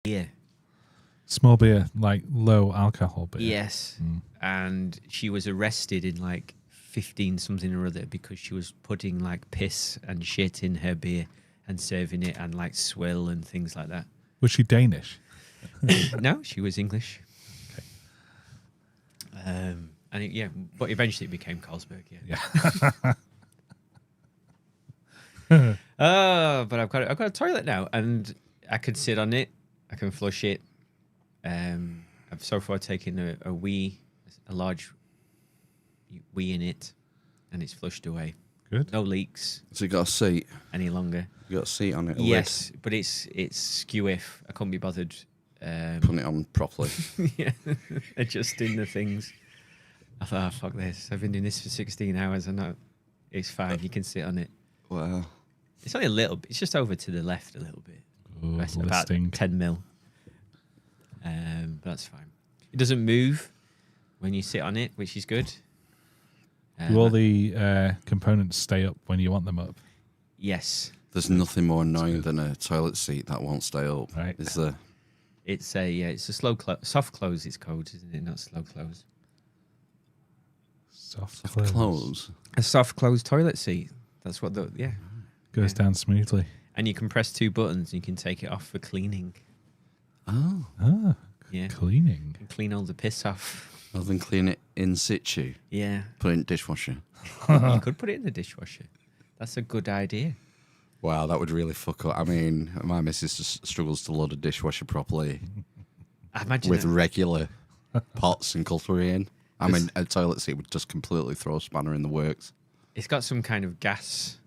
beer. Small beer, like low alcohol beer. Yes. And she was arrested in like 15 something or other because she was putting like piss and shit in her beer and serving it and like swill and things like that. Was she Danish? No, she was English. Okay. But eventually it became Carlsberg. Yeah. But I've got a toilet now, and I can sit on it. I can flush it. I've so far taken a large wee in it, and it's flushed away. Good. No leaks. So you got a seat? Any longer? You got a seat on it? Yes, but it's skew-if. I couldn't be bothered. Putting it on properly. Yeah, adjusting the things. I thought, fuck this. I've been doing this for 16 hours. I know it's fine. You can sit on it. Wow. It's only a little bit. It's just over to the left a little bit. Ooh, About listing. 10 mil. But that's fine. It doesn't move when you sit on it, which is good. Do all the components stay up when you want them up? Yes. There's nothing more annoying than a toilet seat that won't stay up. Right. Is there? It's a slow soft close. It's called, isn't it? Not slow close. Soft Close. A soft close toilet seat. That's what goes down smoothly. And you can press two buttons. And you can take it off for cleaning. Oh. Ah, Yeah. cleaning. And clean all the piss off. Rather than clean it in situ, Yeah. put it in the dishwasher. You could put it in the dishwasher. That's a good idea. Wow, that would really fuck up. I mean, my missus just struggles to load a dishwasher properly I imagine with that- regular pots and cutlery in. I mean, a toilet seat would just completely throw a spanner in the works. it's got some kind of gas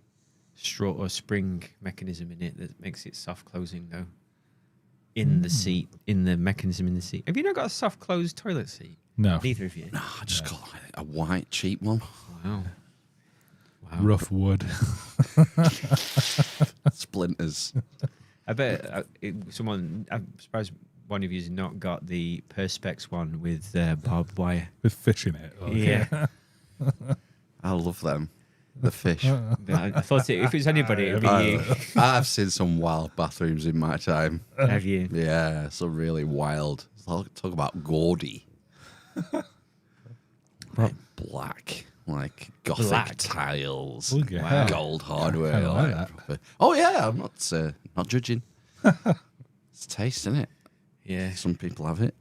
straw or spring mechanism in it that makes it soft closing though. In the seat, in the mechanism in the seat. Have you not got a soft closed toilet seat? No. Neither of you. No, I just got like a white cheap one. Wow. Rough wood. Splinters. I bet I'm surprised one of you's not got the Perspex one with barbed wire. With fish in it. Or- Yeah. I love them. The fish. I thought if it was anybody, it'd be you. I've seen some wild bathrooms in my time. Have you? Yeah, so really wild. Talk about gaudy. Black, like gothic Black. tiles, Oh, yeah. gold hardware. I like like that. proper- Oh yeah, I'm not judging. It's taste, isn't it? Yeah. Some people have it.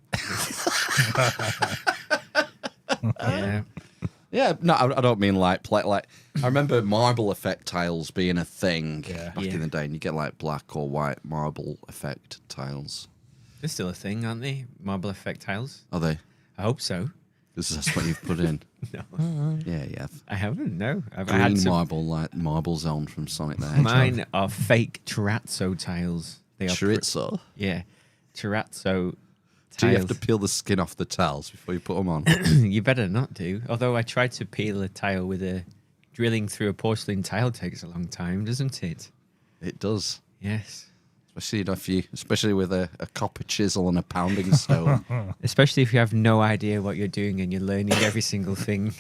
Yeah. Yeah, no, I don't mean like I remember marble effect tiles being a thing Yeah. back in the day, and you get like black or white marble effect tiles. They're still a thing, aren't they? Marble effect tiles. Are they? I hope so. Because that's what you've put in. No, Yeah, yeah. I haven't. No, I Green had some. marble, like Marble Zone from Sonic the Hedgehog. Mine are fake terrazzo tiles. They are Chorizo. yeah, terrazzo tiles. Do you have to peel the skin off the tiles before you put them on? You better not do. Although I tried to peel a tile with a drilling through a porcelain tile takes a long time, doesn't it? It does. Yes. Especially with a copper chisel and a pounding stone. Especially if you have no idea what you're doing and you're learning every single thing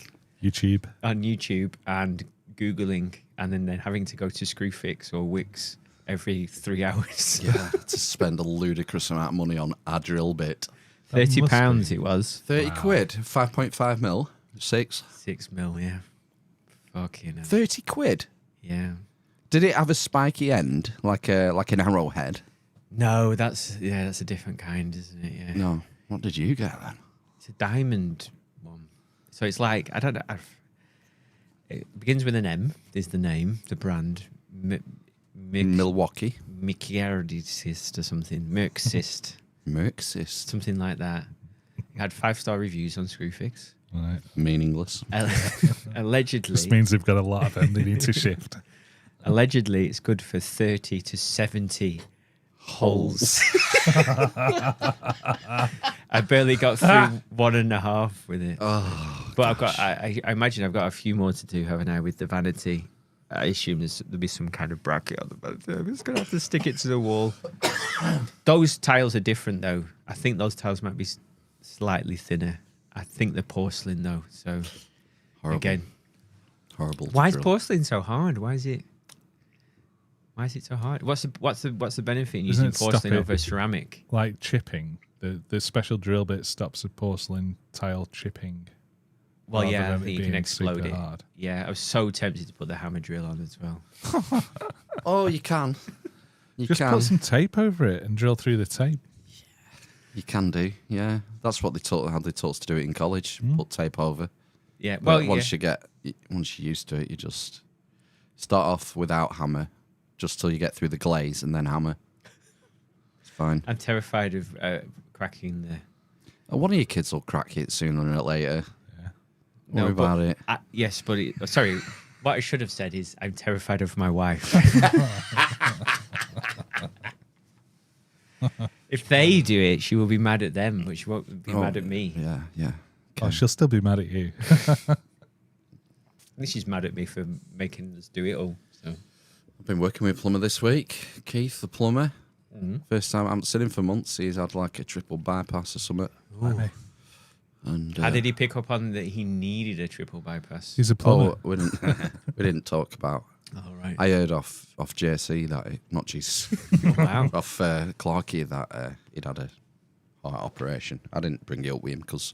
YouTube. on YouTube and Googling and then having to go to Screwfix or Wix every 3 hours. Yeah, to spend a ludicrous amount of money on a drill bit. That must £30 be. it was. 30 quid, 5.5 mil, 6. 6 mil, yeah. Fucking hell. 30 quid? Yeah. Did it have a spiky end, like an arrowhead? No, that's a different kind, isn't it? Yeah. No. What did you get then? It's a diamond one. So it's like, I don't know. It begins with an M. There's the name, the brand. Milwaukee. Michiardist or something. Merxist. Merxist. Something like that. It had 5-star reviews on Screwfix. Right. Meaningless. Allegedly. This means they've got a lot of them they need to shift. Allegedly, it's good for 30 to 70 holes. I barely got through 1.5 with it. Oh, but I've got. I imagine I've got a few more to do, haven't I, with the vanity? I assume there'll be some kind of bracket on the vanity. I'm just gonna have to stick it to the wall. Those tiles are different, though. I think those tiles might be slightly thinner. I think they're porcelain, though. So horrible. again, Horrible. why is drill. porcelain so hard? Why is Why is it so hard? What's the benefit in Doesn't using it stop porcelain it? over ceramic? Like chipping. The special drill bit stops the porcelain tile chipping. Well, rather yeah, I than think it you can being explode super it. hard. Yeah, I was so tempted to put the hammer drill on as well. Oh, you can. You Just can. put some tape over it and drill through the tape. You can do. Yeah, that's what how they taught us to do it in college. Put tape over. Yeah, Well, well, once you're used to it, you just start off without hammer, just till you get through the glaze, and then hammer. It's fine. I'm terrified of cracking the. One of your kids will crack it sooner or later. Yeah. Don't worry about it. Yes, but sorry. What I should have said is I'm terrified of my wife. If they do it, she will be mad at them, but she won't be mad at me. Yeah, yeah. Oh, she'll still be mad at you. I think she's mad at me for making us do it all. So I've been working with a plumber this week. Keith, the plumber. First time I haven't seen him for months. He's had like a triple bypass or something. Blimey. And how did he pick up on that he needed a triple bypass? He's a plumber. we didn't talk about. Oh, right. I heard off JC that not Jesus, Wow. off Clarkey that he'd had a heart operation. I didn't bring it up with him because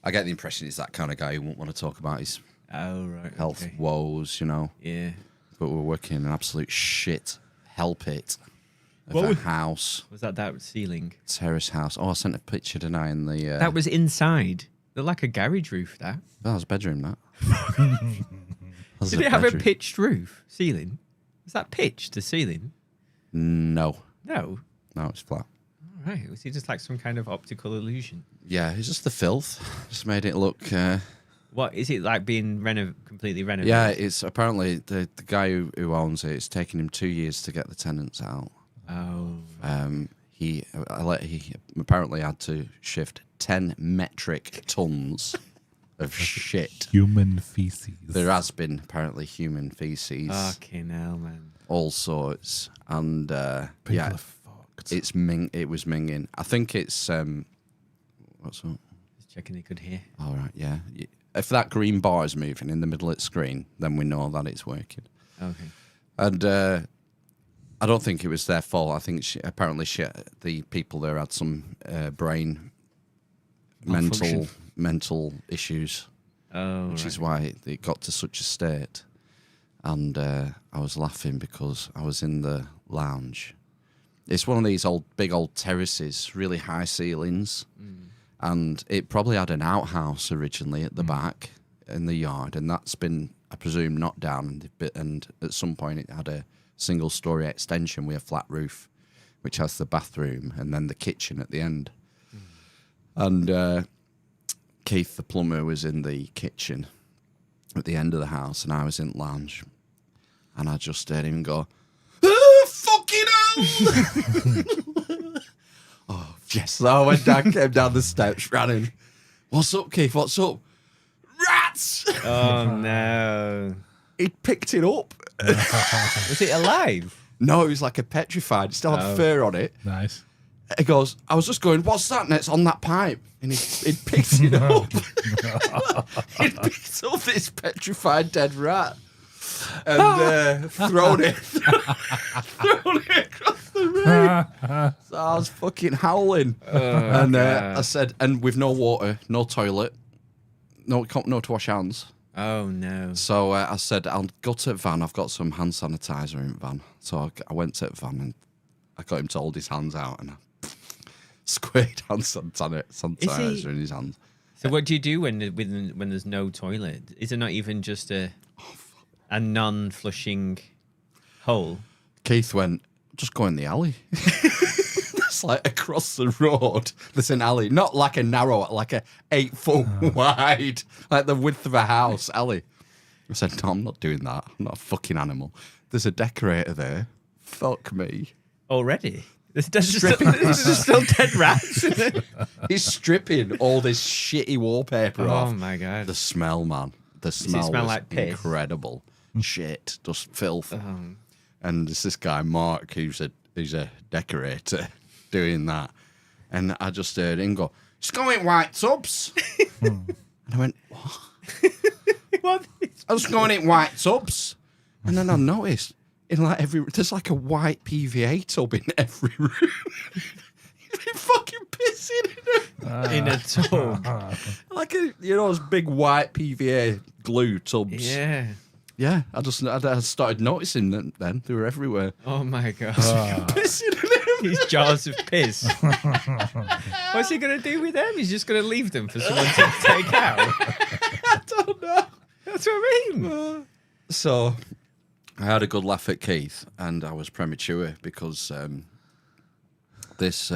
I get the impression he's that kind of guy who won't want to talk about his Oh, right. health okay. woes, you know. Yeah. But we're working in an absolute shit hell pit of What a was- house, Was that ceiling? terrace house. Oh, I sent a picture tonight in the. That was inside. They're like a garage roof, that. That was a bedroom. That. That was Did a it have a bedroom. pitched roof ceiling? Is that pitched, the ceiling? No, No. no, it's flat. All right. Was it just like some kind of optical illusion? Yeah, it's just the filth. Just made it look. What is it like being completely renovated? Yeah, it's apparently the guy who owns it. It's taken him 2 years to get the tenants out. Oh. He apparently had to shift 10 metric tons of shit. Human feces. There has been apparently human feces, Fucking hell, man. all sorts, and People yeah, are fucked. it was minging. I think it's what's up? Just checking they could hear. All right, yeah. If that green bar is moving in the middle of the screen, then we know that it's working. Okay. And I don't think it was their fault. I think the people there had some brain Malfunction. mental issues, Oh, which right. is why it got to such a state. And I was laughing because I was in the lounge. It's one of these big old terraces, really high ceilings, and it probably had an outhouse originally at the back in the yard, and that's been, I presume, knocked down. And at some point, it had a single-story extension with a flat roof, which has the bathroom and then the kitchen at the end. And Keith, the plumber, was in the kitchen at the end of the house, and I was in the lounge, and I just heard him go, "Ah, fucking hell!" Oh, yes. So I went down, came down the steps, ran in. "What's up, Keith? What's up?" "Rats!" Oh, no. He picked it up. Was it alive? No, it was like a petrified. It still had fur on it. Nice. He goes, "I was just going, what's that?" And it's on that pipe. And he'd picked it up. He'd picked up this petrified dead rat and thrown it across the room. So I was fucking howling. And I said, and with no water, no toilet, no to wash hands. Oh, no. So I said, "I'll go to the van. I've got some hand sanitizer in the van." So I went to the van and I got him to hold his hands out and I squared hand sanitizer in his hands. So what do you do when there's no toilet? Is it not even just a non-flushing hole? Keith went, "Just go in the alley." It's like across the road. There's an alley, not like a narrow, like a 8-foot wide, like the width of a house alley. I said, "No, I'm not doing that. I'm not a fucking animal. There's a decorator there. Fuck me." Already? There's still dead rats in it. He's stripping all this shitty wallpaper off. Oh, my God. The smell, man. The smell smell was like piss? incredible. Shit, just filth. Oh. And there's this guy, Mark, who's a decorator, doing that. And I just heard him go, "Just go in white tubs." And I went, "What?" What? "I was going in white tubs." And then I noticed in like there's like a white PVA tub in every room. He's been fucking pissing In a tub. like those big white PVA glue tubs. Yeah. Yeah, I started noticing them then. They were everywhere. Oh my god. Pissing in them. These jars of piss. What's he gonna do with them? He's just gonna leave them for someone to take out. I don't know. That's what I mean. So I had a good laugh at Keith, and I was premature because this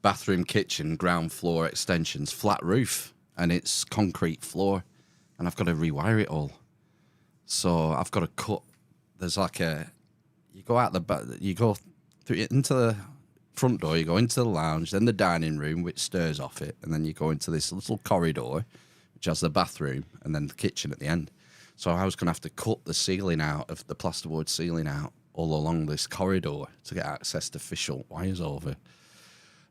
bathroom kitchen ground floor extension's flat roof, and it's concrete floor, and I've got to rewire it all. So I've got to cut. There's like you go out the back, you go through into the front door, you go into the lounge, then the dining room, which stairs off it, and then you go into this little corridor, which has the bathroom, and then the kitchen at the end. So I was going to have to cut the ceiling out of the plasterboard ceiling out all along this corridor to get access to official wires over.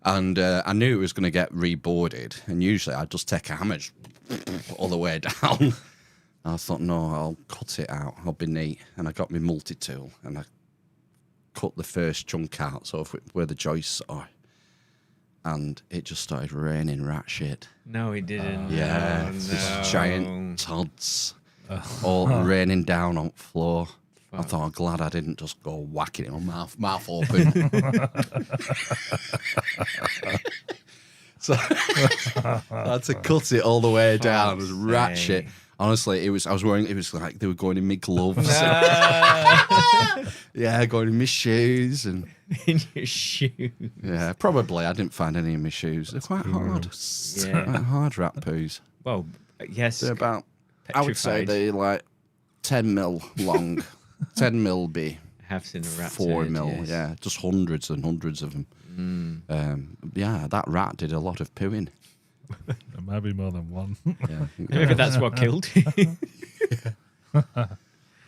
And I knew it was going to get reboarded, and usually I'd just take a hammer all the way down. I thought, no, I'll cut it out. I'll be neat. And I got my multi-tool, and I cut the first chunk out, so where the joists are. And it just started raining rat shit. No, he didn't. Yeah, Oh, these giant tods all raining down on the floor. I thought, I'm glad I didn't just go whacking it on mouth open. So I had to cut it all the way down. It was rat shit. Honestly, it was like they were going in my gloves. Yeah, going in my shoes and In your shoe. yeah, probably I didn't find any in my shoes. They're quite hard. Yeah. Quite hard rat poos. Well, yes. They're about I would say petrified. they're like 10 mil long. 10 mil be Have seen a rat 4 turd, mil. yes. Yeah, just hundreds and hundreds of them. Yeah, that rat did a lot of pooing. There might be more than one. Yeah. Maybe that's what killed him.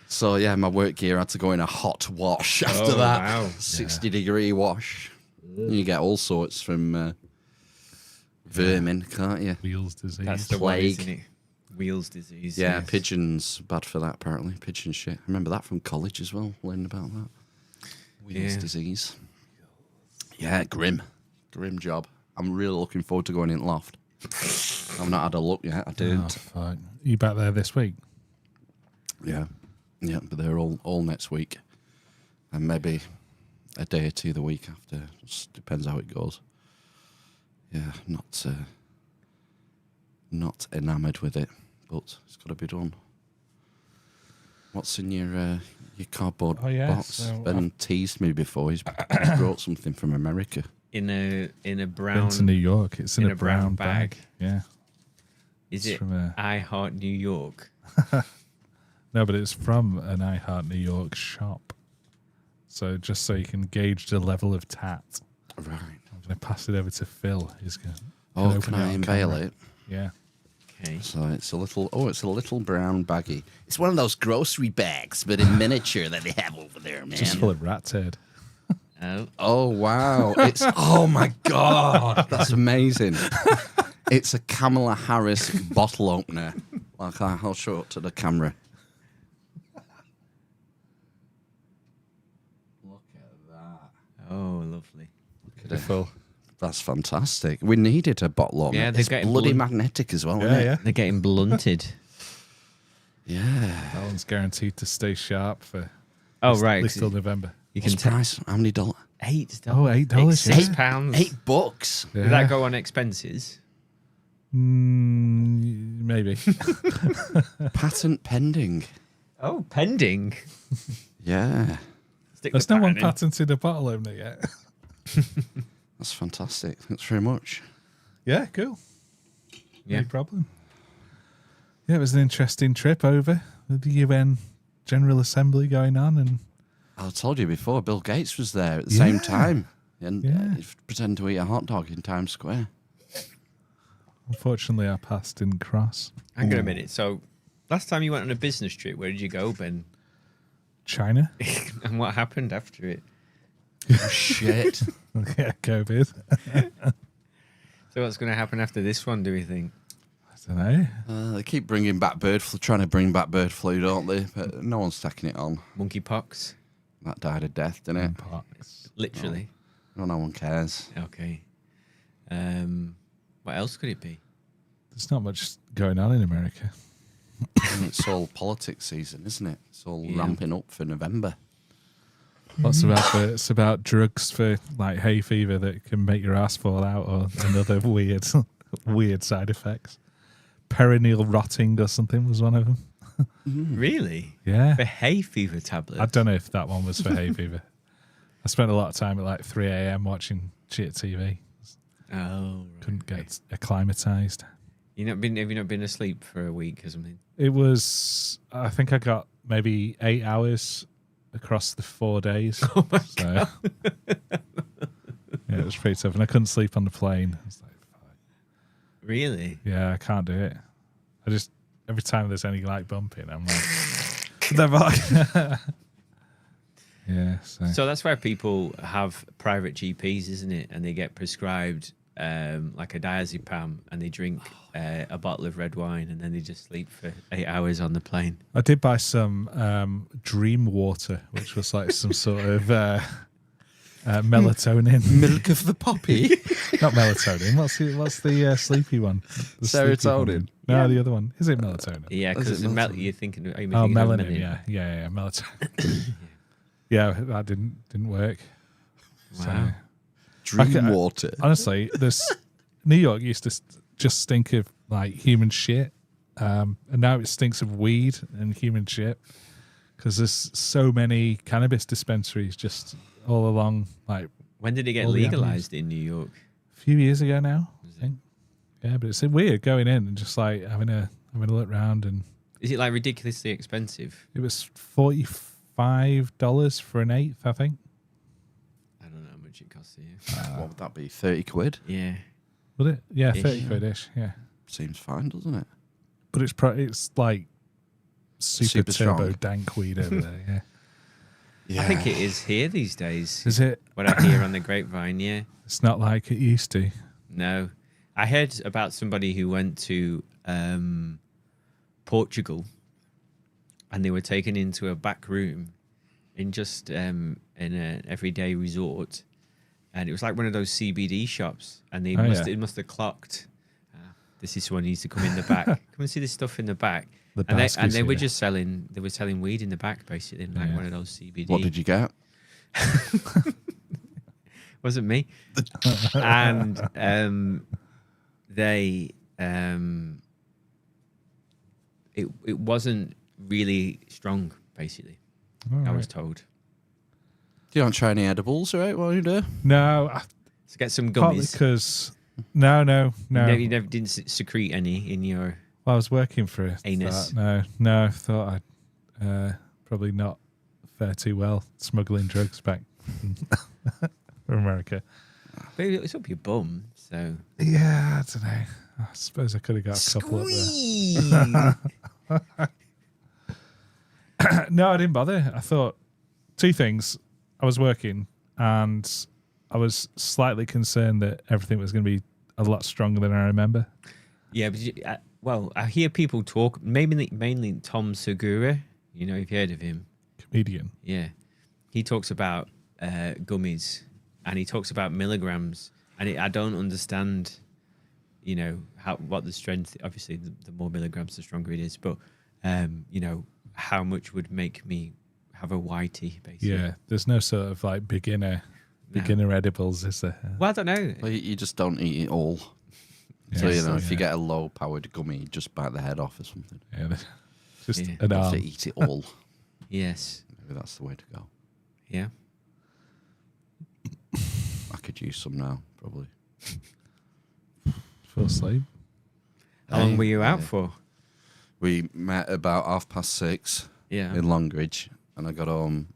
So yeah, my work gear had to go in a hot wash after Oh, that. wow. 60-degree wash. You get all sorts from vermin, can't you? Wheels disease. That's the Plague. one, isn't it? Wheels disease. Yeah, yes. pigeons bad for that apparently. Pigeon shit. I remember that from college as well. Learned about that. Wheels Yeah. disease. Yeah, grim job. I'm really looking forward to going in loft. I've not had a look yet. I Oh, did. fuck. You back there this week? Yeah, but they're all next week, and maybe a day or two the week after. Just depends how it goes. Yeah, not enamoured with it, but it's got to be done. What's in your cardboard box? so Ben teased me before. He's brought something from America. In a Been brown. to New York. It's in a brown bag. bag. Yeah. Is It's it from a- I Heart New York? No, but it's from an I Heart New York shop. So just so you can gauge the level of tat, Right. I'm going to pass it over to Phil. He's going. Oh, can I unveil it? Yeah. Okay. So it's a little brown baggie. It's one of those grocery bags, but in miniature that they have over there, man. Just full of rat turd. Oh, Oh wow! Oh my god, that's amazing. It's a Kamala Harris bottle opener. Like I'll show it to the camera. Look at that. oh, lovely. Beautiful. That's fantastic. We needed a bottle opener. Yeah, they're it's getting bloody blunt. magnetic as well. Yeah, isn't it? yeah. They're getting blunted. Yeah. That one's guaranteed to stay sharp for Oh, right. at least till November. You What's can the take price? How many dollars? $8. Oh, $8, £6. yeah. Pounds. $8. Yeah. Does that go on expenses? Maybe. Patent pending. Oh, pending. Yeah. Stick There's the no one patent in. patented a bottle opener yet. That's fantastic. Thanks very much. Yeah, cool. Yeah. No problem. Yeah, it was an interesting trip over with the UN General Assembly going on, and I told you before, Bill Gates was there at the same time. And Yeah. he pretended to eat a hot dog in Times Square. unfortunately our paths didn't cross. Hang on a minute. So, last time you went on a business trip, where did you go, Ben? China? And what happened after it? Oh, shit. Yeah, COVID. So, what's going to happen after this one, do we think? I don't know. They keep bringing back bird flu, trying to bring back bird flu, don't they? But no one's taking it on. Monkeypox? That died a death, didn't it? Pox. Literally. Oh, no one cares. Okay. What else could it be? There's not much going on in America. And it's all politics season, isn't it? It's all Yeah. ramping up for November. Lots of adverts about drugs for like hay fever that can make your ass fall out, or another weird side effects. Perineal rotting or something was one of them. Really? Yeah. For hay fever tablets? I don't know if that one was for hay fever. I spent a lot of time at like 3 a.m. watching shit TV. Oh, right. Couldn't get acclimatized. Have you not been asleep for a week or something? It was, I think I got maybe 8 hours across the 4 days. Oh my God. Yeah, it was pretty tough. And I couldn't sleep on the plane. I was like, fuck. Really? Yeah, I can't do it. I just, every time there's any like bumping, I'm like, never. Yeah, So that's why people have private GPs, isn't it? And they get prescribed like a diazepam, and they drink a bottle of red wine, and then they just sleep for 8 hours on the plane. I did buy some dream water, which was like some sort of melatonin. Milk of the poppy. Not melatonin. What's the sleepy one? The sleepy Serotonin. one. No, the other one. Is it melatonin? Yeah, Is because it melatonin? you're thinking. Are you Oh, thinking of melanin. Yeah, melatonin. Yeah, that didn't work. Wow. Dream Okay, water. Honestly, New York used to just stink of like human shit, and now it stinks of weed and human shit because there's so many cannabis dispensaries just all along. Like When did it get all the legalized in New York? a few years ago now, I think. Yeah, but it's weird going in and just like having a look around, and Is it like ridiculously expensive? it was $45 for an eighth, I think. I don't know how much it costs you. What would that be? 30 quid? Yeah. Would it? Yeah, Ish. 30 quid-ish, yeah. Seems fine, doesn't it? But it's like super Super turbo strong. dank weed over there, yeah. Yeah. I think it is here these days. Is it? What I hear on the grapevine, yeah. It's not like it used to. No. I heard about somebody who went to Portugal, and they were taken into a back room in just in an everyday resort, and it was like one of those CBD shops, and they it must have clocked. This is someone who needs to come in the back. Come and see this stuff in the back. And they were just selling. They were selling weed in the back, basically, like one of those CBD. What did you get? Wasn't me. And they it wasn't really strong, basically. I was told. You don't try any edibles, right? What do you do? No, So get some partly gummies. because no. You never didn't secrete any in your. Well, I was working for Anus. that. No, I thought I'd probably not fare too well smuggling drugs back from America. But it's up your bum, so. Yeah, I don't know. I suppose I could have got a couple up there. No, I didn't bother. I thought two things. I was working and I was slightly concerned that everything was going to be a lot stronger than I remember. Yeah, but well, I hear people talk. Mainly Tom Segura. You know, if you heard of him. Comedian. Yeah, he talks about gummies, and he talks about milligrams, and I don't understand. You know what the strength. Obviously, the more milligrams, the stronger it is. But you know, how much would make me have a whitey, basically? Yeah, there's no sort of like beginner edibles, is there? Well, I don't know. Well, you just don't eat it all. Yeah, So, if you yeah. get a low-powered gummy, you just bite the head off or something. Yeah, just Yeah. an You have arm. to eat it all. Yes. Maybe that's the way to go. Yeah. I could use some now, probably. Fall asleep. How long were you out Yeah. for? We met about 6:30 Yeah. in Longridge, and I got home.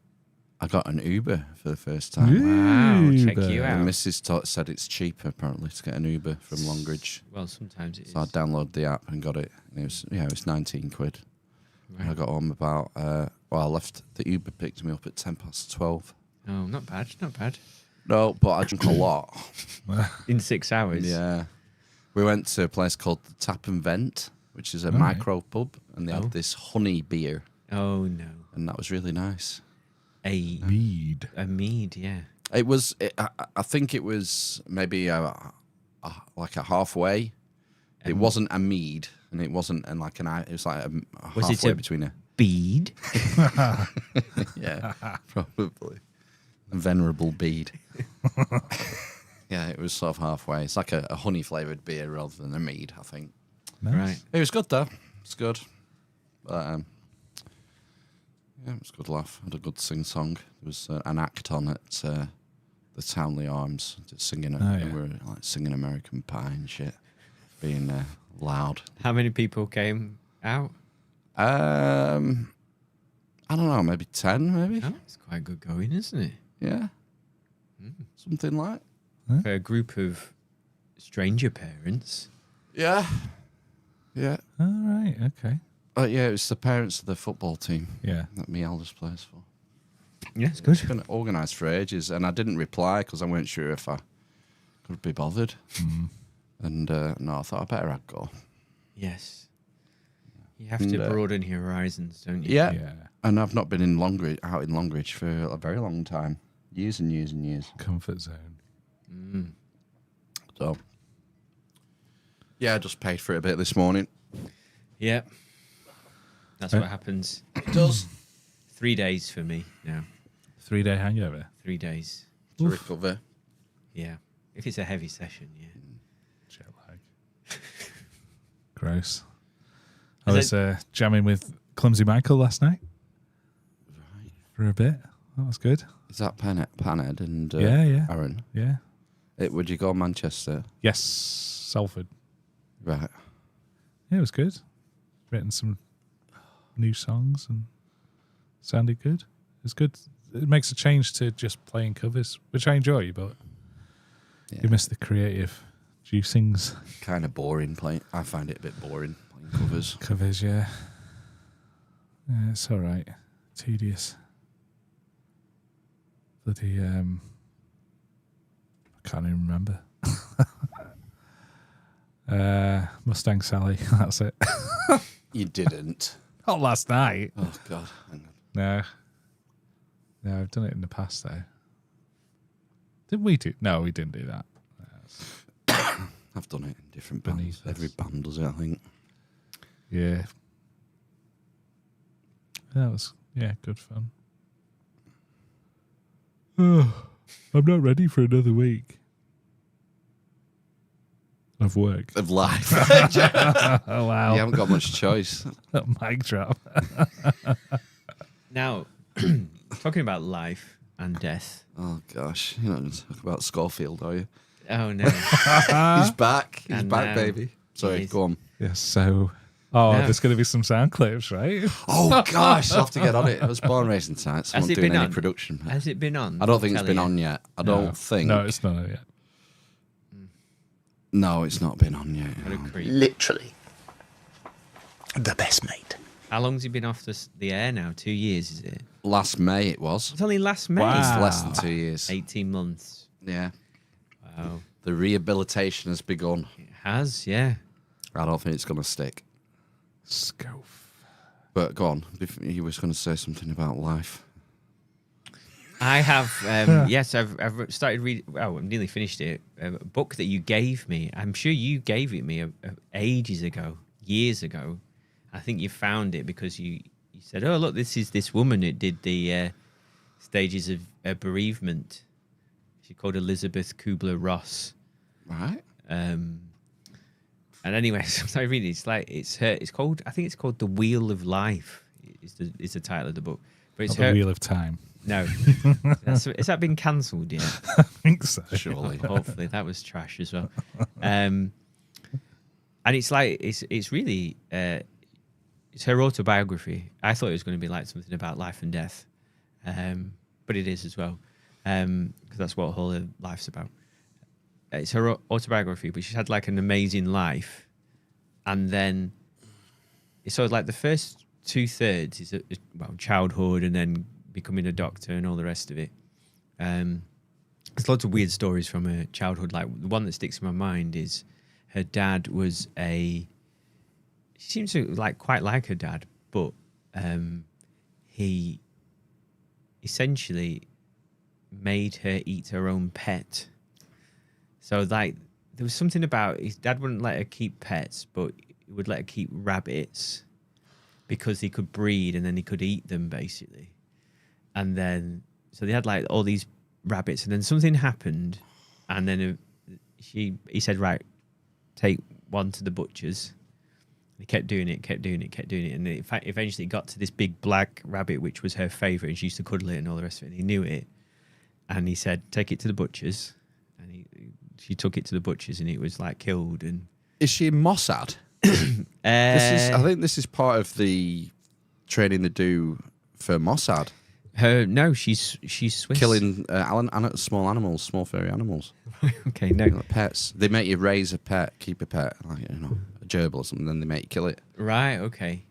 I got an Uber for the first time. Wow, check Uber. you The out. missus said it's cheaper apparently to get an Uber from Longridge. Well, sometimes it is. So I downloaded the app and got it. And it was 19 quid. And I Right. got home about I left. The Uber picked me up at 12:10. Oh, not bad. Not bad. No, but I drank a lot. In 6 hours. Yeah. We went to a place called the Tap and Vent, which is a Right. micro pub, and they Oh. had this honey beer, Oh no. and that was really nice. a Mead. mead. Yeah. It was. I think it was maybe like a halfway. It wasn't a mead, and it wasn't and like an. It was like a Was it halfway a between a. bead? Yeah, probably. A venerable bead. Yeah, it was sort of halfway. It's like a honey flavoured beer rather than a mead, I think. Nice. Right. It was good though. It's good. But, yeah, it was a good laugh. Had a good sing song. There was an act on at the Townley Arms, just singing. yeah. We were like singing American Pie and shit, being loud. How many people came out? I don't know, maybe 10, maybe. Oh, it's quite good going, isn't it? Yeah, something like. For a group of stranger parents. Yeah, yeah. All right. Okay. Yeah, it was the parents of the football team Yeah. that my eldest plays for. Yeah, it's It's good. been organised for ages, and I didn't reply because I weren't sure if I could be bothered. And no, I thought I better I'd go. Yes. You have And, to broaden your horizons, don't you? Yeah. Yeah. And I've not been out in Longridge for a very long time. Years and years and years. Comfort zone. So, yeah, I just paid for it a bit this morning. Yeah. That's what happens. It does. 3 days for me now. 3-day hangover. 3 days. To recover. Yeah. If it's a heavy session, yeah. Jet lag. Gross. I Is was jamming with Clumsy Michael last night Right. for a bit. That was good. Is that Panhead and Yeah. Aaron? Yeah. Would you go Manchester? Yes. Salford. Right. Yeah, it was good. Written some new songs and sounded good. It's good. It makes a change to just playing covers, which I enjoy, but Yeah. you miss the creative juicings. Kind of boring playing. I find it a bit boring playing covers. Covers, yeah. Yeah, it's all right. Tedious. Bloody, I can't even remember. Mustang Sally, that's it. You didn't. Not last night. Oh, God. Hang on. No. No, I've done it in the past, though. Didn't we do? No, we didn't do that. I've done it in different Beneath bands. Every us. band does it, I think. Yeah. That was, yeah, good fun. I'm not ready for another week of work. Of life. Oh, wow. You haven't got much choice. Mic drop. Now, talking about life and death. Oh, gosh. You're not going to talk about Schofield, are you? Oh, no. He's back. He's And back, now baby. Sorry, he's- go on. Yeah, so... Oh, No. there's going to be some sound clips, right? Oh, gosh. I'll have to get on it. It was Born Racing Tonight. Someone it doing been any on? production. Has it been on? I don't think it's Telly been yet? on yet. I No. don't think. No, it's not yet. No, it's not been on yet. What a creep. Literally the best mate. How long's he been off the air now? 2 years, is it? Last May it was. It's only last May. Wow. It's less than 2 years. 18 months. Yeah. Wow. The rehabilitation has begun. It has, yeah. I don't think it's going to stick. Scof. But go on. You was going to say something about life. I have, yes, I've started reading, well, I've nearly finished it, a book that you gave me. I'm sure you gave it me ages ago, years ago. I think you found it because you said, oh, look, this is this woman that did the stages of bereavement. She's called Elizabeth Kubler-Ross. Right? And anyway, so I started reading. It's like I think it's called The Wheel of Life. Is the title of the book. But it's Not her. the Wheel of Time. No, has that been cancelled yet? I think so. Surely. Hopefully, that was trash as well. And it's like it's really it's her autobiography. I thought it was going to be like something about life and death, but it is as well, because that's what whole her life's about. It's her autobiography, but she's had like an amazing life, and then it's sort of like the first 2/3 is well, childhood, and then becoming a doctor and all the rest of it. There's lots of weird stories from her childhood. Like the one that sticks in my mind is her dad was she seems to quite like her dad, but he essentially made her eat her own pet. So like there was something about his dad wouldn't let her keep pets, but he would let her keep rabbits because he could breed and then he could eat them basically. And then so they had like all these rabbits, and then something happened, and then he said, right, take one to the butcher's. He kept doing it, and in fact, eventually it got to this big black rabbit, which was her favourite, and she used to cuddle it and all the rest of it, and he knew it. And he said, take it to the butcher's. And she took it to the butcher's, and it was like killed. And Is she Mossad? I think this is part of the training they do for Mossad. No, she's Swiss. Killing small animals, small furry animals. Okay, no. Like pets. They make you raise a pet, keep a pet, like, you know, a gerbil or something, then they make you kill it. Right, okay.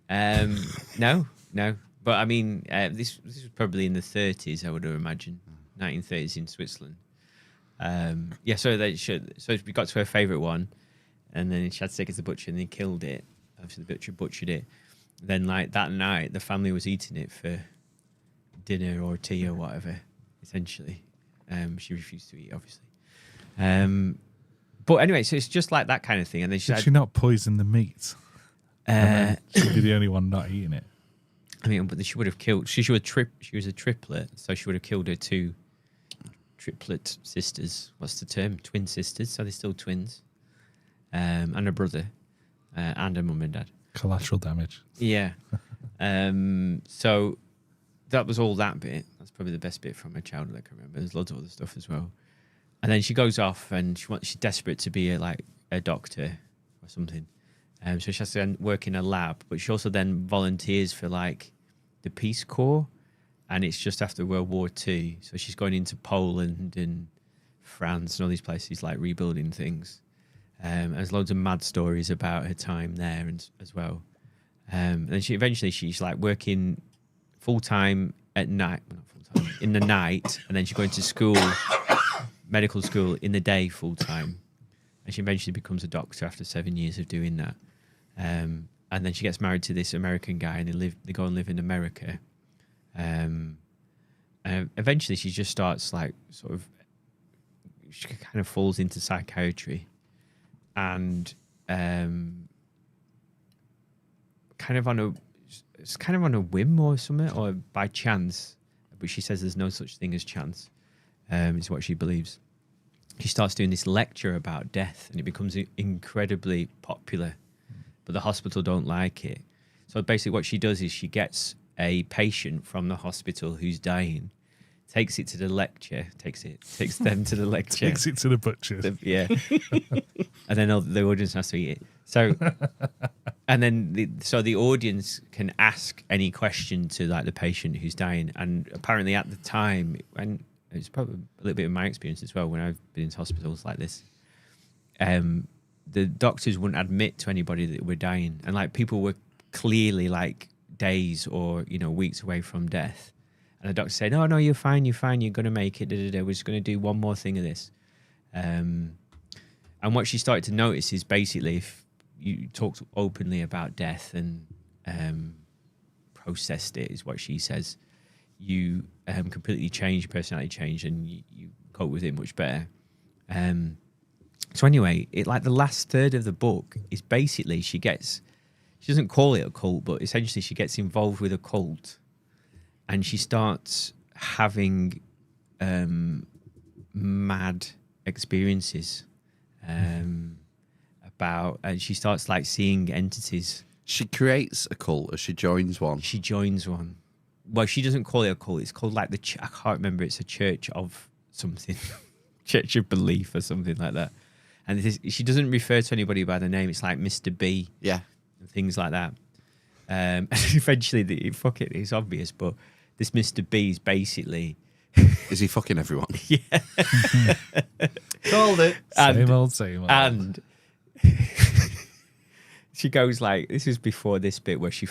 No. But I mean, this was probably in the 30s, I would have imagined. 1930s in Switzerland. So we got to her favourite one, and then she had to take it to the butcher, and they killed it. Obviously, the butcher butchered it. Then, like that night, the family was eating it for dinner or tea or whatever. Essentially, she refused to eat, obviously. But anyway, so it's just like that kind of thing. And then Did she not poison the meat? She'd be the only one not eating it. I mean, but she would have killed. She was a triplet, so she would have killed her two triplet sisters. What's the term? Twin sisters. So they're still twins, and a brother, and a mum and dad. Collateral damage. Yeah. So that was all that bit. That's probably the best bit from my childhood I can remember. There's loads of other stuff as well. And then she goes off, and she's desperate to be a doctor or something. So she has to work in a lab, but she also then volunteers for like the Peace Corps, and it's just after World War II. So she's going into Poland and France and all these places, like rebuilding things. There's loads of mad stories about her time there as well. And then she's like working full time at night, well, not full time, in the night, and then she's going to school, medical school in the day full time. And she eventually becomes a doctor after 7 years of doing that. And then she gets married to this American guy, and they go and live in America. And eventually she just starts like she kind of falls into psychiatry, and kind of on a whim or something, or by chance. But she says there's no such thing as chance. Is what she believes. She starts doing this lecture about death, and it becomes incredibly popular. But the hospital don't like it. So basically what she does is she gets a patient from the hospital who's dying, takes them to the lecture. Takes it to the butcher. And then the audience has to eat it. So, and then the audience can ask any question to like the patient who's dying. And apparently at the time, and it's probably a little bit of my experience as well when I've been in hospitals like this, the doctors wouldn't admit to anybody that we're dying, and like people were clearly like days or weeks away from death, and the doctor said, no, you're fine, you're going to make it, we're just going to do one more thing of this. And what she started to notice is basically if you talked openly about death and processed it, is what she says, you completely change, personality change, and you cope with it much better. So anyway, like the last third of the book is basically she doesn't call it a cult, but essentially she gets involved with a cult, and she starts having mad experiences and she starts like seeing entities. She creates a cult, or she joins one? She joins one. Well, she doesn't call it a cult. It's called like I can't remember. It's a church of something, church of belief or something like that. And she doesn't refer to anybody by the name. It's like Mr. B. Yeah. And things like that. And eventually, it's obvious, but this Mr. B is basically... Is he fucking everyone? Yeah. Called it. Same old. And she goes like, this is before this bit where she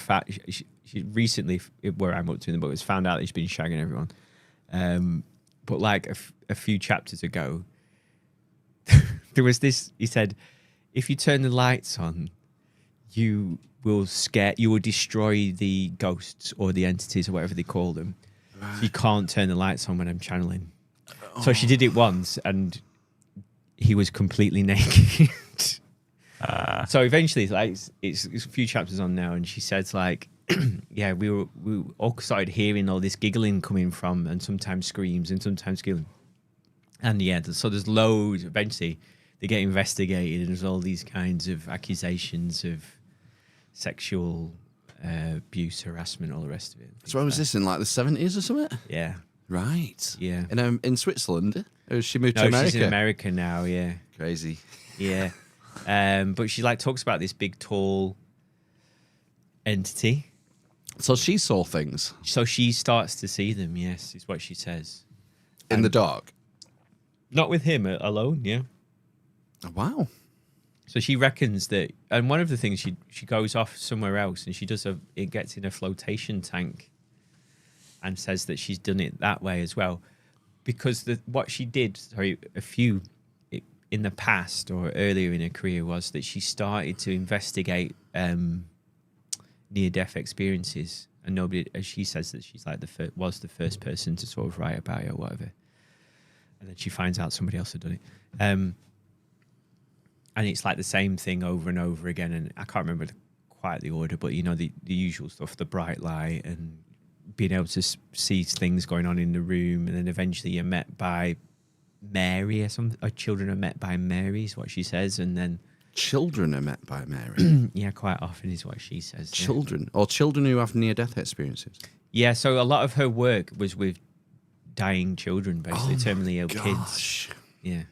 recently, where I'm up to in the book, was found out that she's been shagging everyone. But like a few chapters ago, there was this, he said, if you turn the lights on, you will destroy the ghosts or the entities or whatever they call them. So you can't turn the lights on when I'm channeling. So she did it once, and he was completely naked. So eventually, like it's a few chapters on now, and she says like, yeah, we all started hearing all this giggling coming from, and sometimes screams, and sometimes giggling, and yeah, so there's loads. Eventually, they get investigated, and there's all these kinds of accusations of sexual abuse, harassment, all the rest of it. So, was this in like the 70s or something? Yeah, Right. yeah. In Switzerland? Or she moved to No, America? she's in America now. Yeah, Crazy. yeah. But she like talks about this big, tall entity. So she saw things So she starts to see them. Yes, is what she says. in the dark. Not with him alone. Yeah. Oh, wow. So she reckons that, and one of the things she goes off somewhere else, and she does it gets in a flotation tank, and says that she's done it that way as well, because what she did, in the past or earlier in her career was that she started to investigate near-death experiences, and nobody, as she says, that she's like was the first person to sort of write about it or whatever, and then she finds out somebody else had done it. And it's like the same thing over and over again. And I can't remember quite the order, but you know, the usual stuff, the bright light and being able to see things going on in the room. And then eventually you're met by Mary or children are met by Mary is what she says. And then Children are met by Mary. yeah, quite often is what she says. Yeah. Children. Or children who have near-death experiences. Yeah. So a lot of her work was with dying children, basically, terminally ill kids. Gosh. Yeah.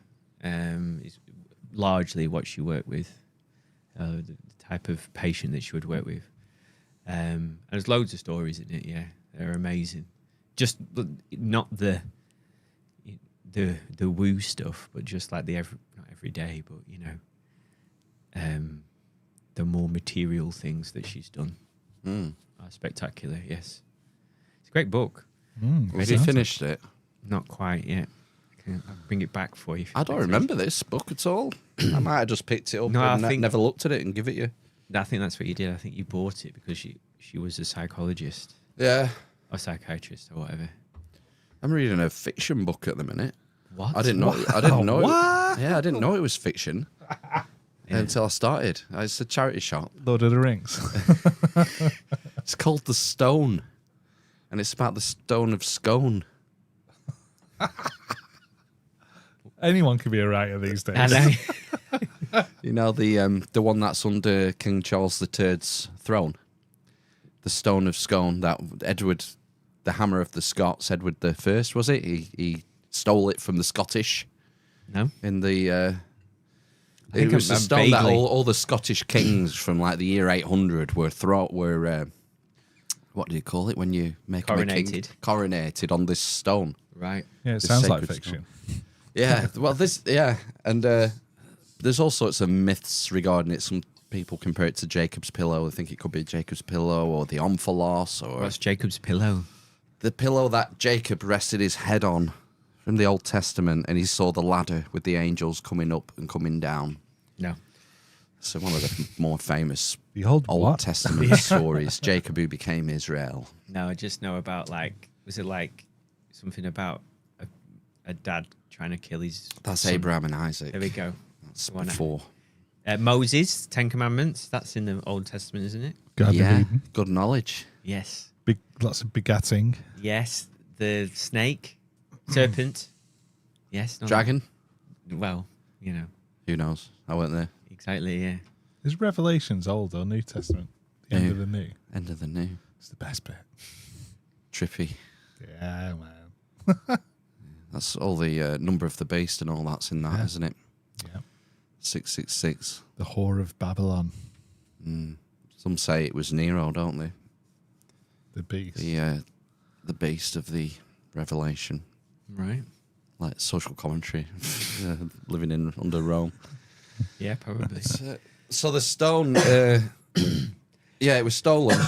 It's largely what she worked with, the type of patient that she would work with. And there's loads of stories in it, yeah. They're amazing. Just not the woo stuff, but just like not every day, but, you know, the more material things that she's done are spectacular, yes. It's a great book. Have you finished it? Not quite yet. I'll bring it back for you. I don't remember this book at all. I might have just picked it up No, and I think- never looked at it and give it you. I think that's what you did. I think you bought it because she was a psychologist Yeah. or psychiatrist or whatever. I'm reading a fiction book at the minute. What? I didn't know. I didn't know. What? Yeah, I didn't know it was fiction until I started. It's a charity shop. Lord of the Rings. It's called The Stone, and it's about the stone of scone. Anyone can be a writer these days. I know. You know the one that's under King Charles III's throne, the stone of scone. That Edward, the hammer of the Scots, Edward the First, was it? He stole it from the Scottish No. in the. think It was the I'm stone that vaguely- all the Scottish kings from like the year 800 were what do you call it when you make them a king? Coronated. Coronated on this stone. Right. Yeah, it The sounds like sacred fiction. Yeah, well, and there's all sorts of myths regarding it. Some people compare it to Jacob's pillow. They think it could be Jacob's pillow or the Omphalos or What's Jacob's pillow? the pillow that Jacob rested his head on from the Old Testament, and he saw the ladder with the angels coming up and coming down. No. So one of the more famous The old what? Testament stories, Jacob who became Israel. No, I just know about was it like something about a dad trying to kill his That's son? Abraham and Isaac. There we go. That's One. before. Moses, Ten Commandments. That's in the Old Testament, isn't it? Garden of Yeah, Eden. good knowledge. Yes. Lots of begatting. Yes. The snake, serpent. Yes. not- Dragon? Well, you know, Who knows? I went there. exactly. Yeah. Is Revelations Old or New Testament? The end New. of the New. End of the new. It's the best bit. Trippy. Yeah, man. That's all the number of the beast and all that's in that, Yeah. not it? Yeah. 666. The Whore of Babylon. Some say it was Nero, don't they? The Beast. The beast of the Revelation. Right. Like social commentary. Living in under Rome. Yeah, probably. So the stone, it was stolen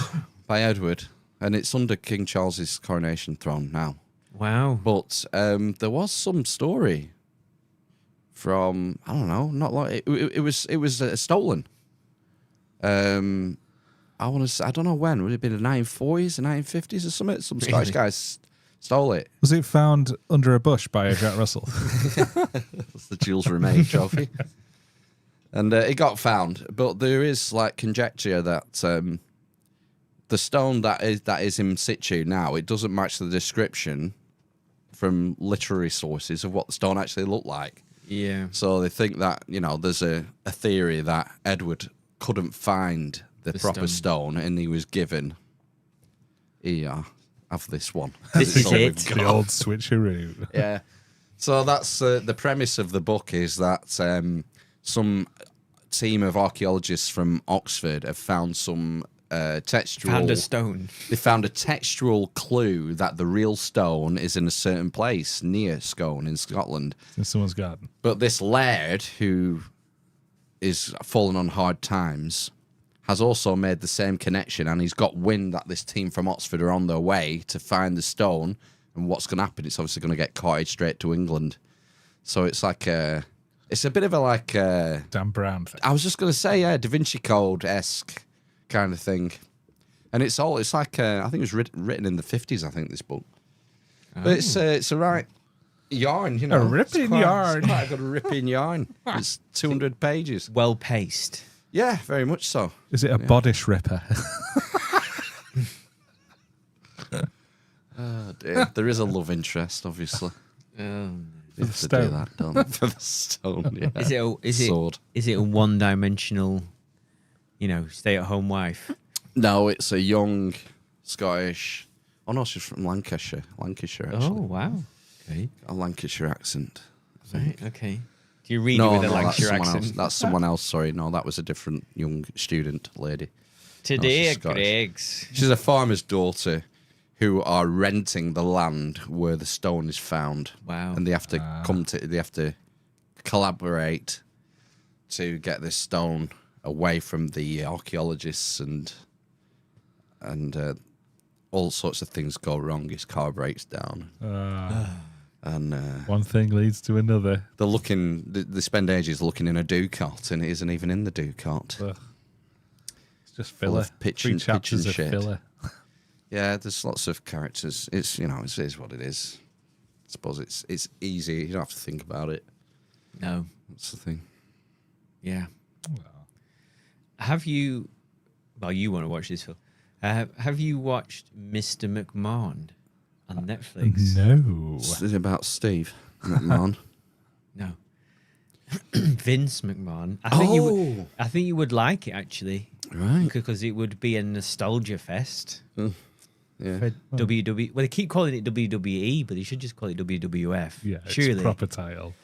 by Edward, and it's under King Charles's coronation throne now. Wow. But there was some story from I don't know, not like it was stolen. I want to say I don't know when would it have been the 1940s, the 1950s or something. Some Scottish Really? guys Stole it. Was it found under a bush by a Jack Russell? That's the Jules Rimet trophy. And it got found, but there is like conjecture that the stone that is in situ now, it doesn't match the description from literary sources of what the stone actually looked like. Yeah. So they think that, there's a theory that Edward couldn't find the proper stone and he was given, here, have this one. This is all we've it. got. The old switcheroo. Yeah. So that's the premise of the book is that some team of archaeologists from Oxford have found some textual... Found a stone. They found a textual clue that the real stone is in a certain place near Scone in Scotland. In someone's garden. But this laird, who is fallen on hard times, has also made the same connection, and he's got wind that this team from Oxford are on their way to find the stone, and what's going to happen? It's obviously going to get carted straight to England. So it's like it's a bit of a like... Dan Brown thing. I was just going to say, Da Vinci Code-esque kind of thing. And it's like, I think it was written in the 50s, I think, this book. Oh. But it's a right yarn, A ripping yarn. It's quite a good ripping yarn. It's 200 pages. Well paced. Yeah, very much so. Is it a bodice ripper? Oh, dear. There is a love interest, obviously. You have to do stone. that, don't you? For the stone, yeah. Sword. Is it a one-dimensional, stay-at-home wife? No, it's a young Scottish... Oh, no, she's from Lancashire. Lancashire, actually. Oh, wow. Okay. A Lancashire accent. I think. Right, okay. Do you read it with a Lancashire accent? That's someone else. Sorry, no, that was a different young student lady. Today, she's Scottish. Greg's. She's a farmer's daughter who are renting the land where the stone is found. Wow. And they have to they have to collaborate to get this stone away from the archaeologists and all sorts of things go wrong. His car breaks down. And One thing leads to another. they spend ages looking in a Ducat, and it isn't even in the Ducat. Ugh. It's just Full filler. of pitch 3 and chapters of shit. filler. Yeah, there's lots of characters. It's it is what it is. I suppose it's easy. You don't have to think about it. No. That's the thing. Yeah. Have you... Well, you want to watch this film. Have you watched Mr. McMahon on Netflix? No. Is it about Steve McMahon? No. Vince McMahon. I think you would like it, actually. Right. Because it would be a nostalgia fest Yeah. for WWE. Well, they keep calling it WWE, but they should just call it WWF. Yeah, surely. it's proper title.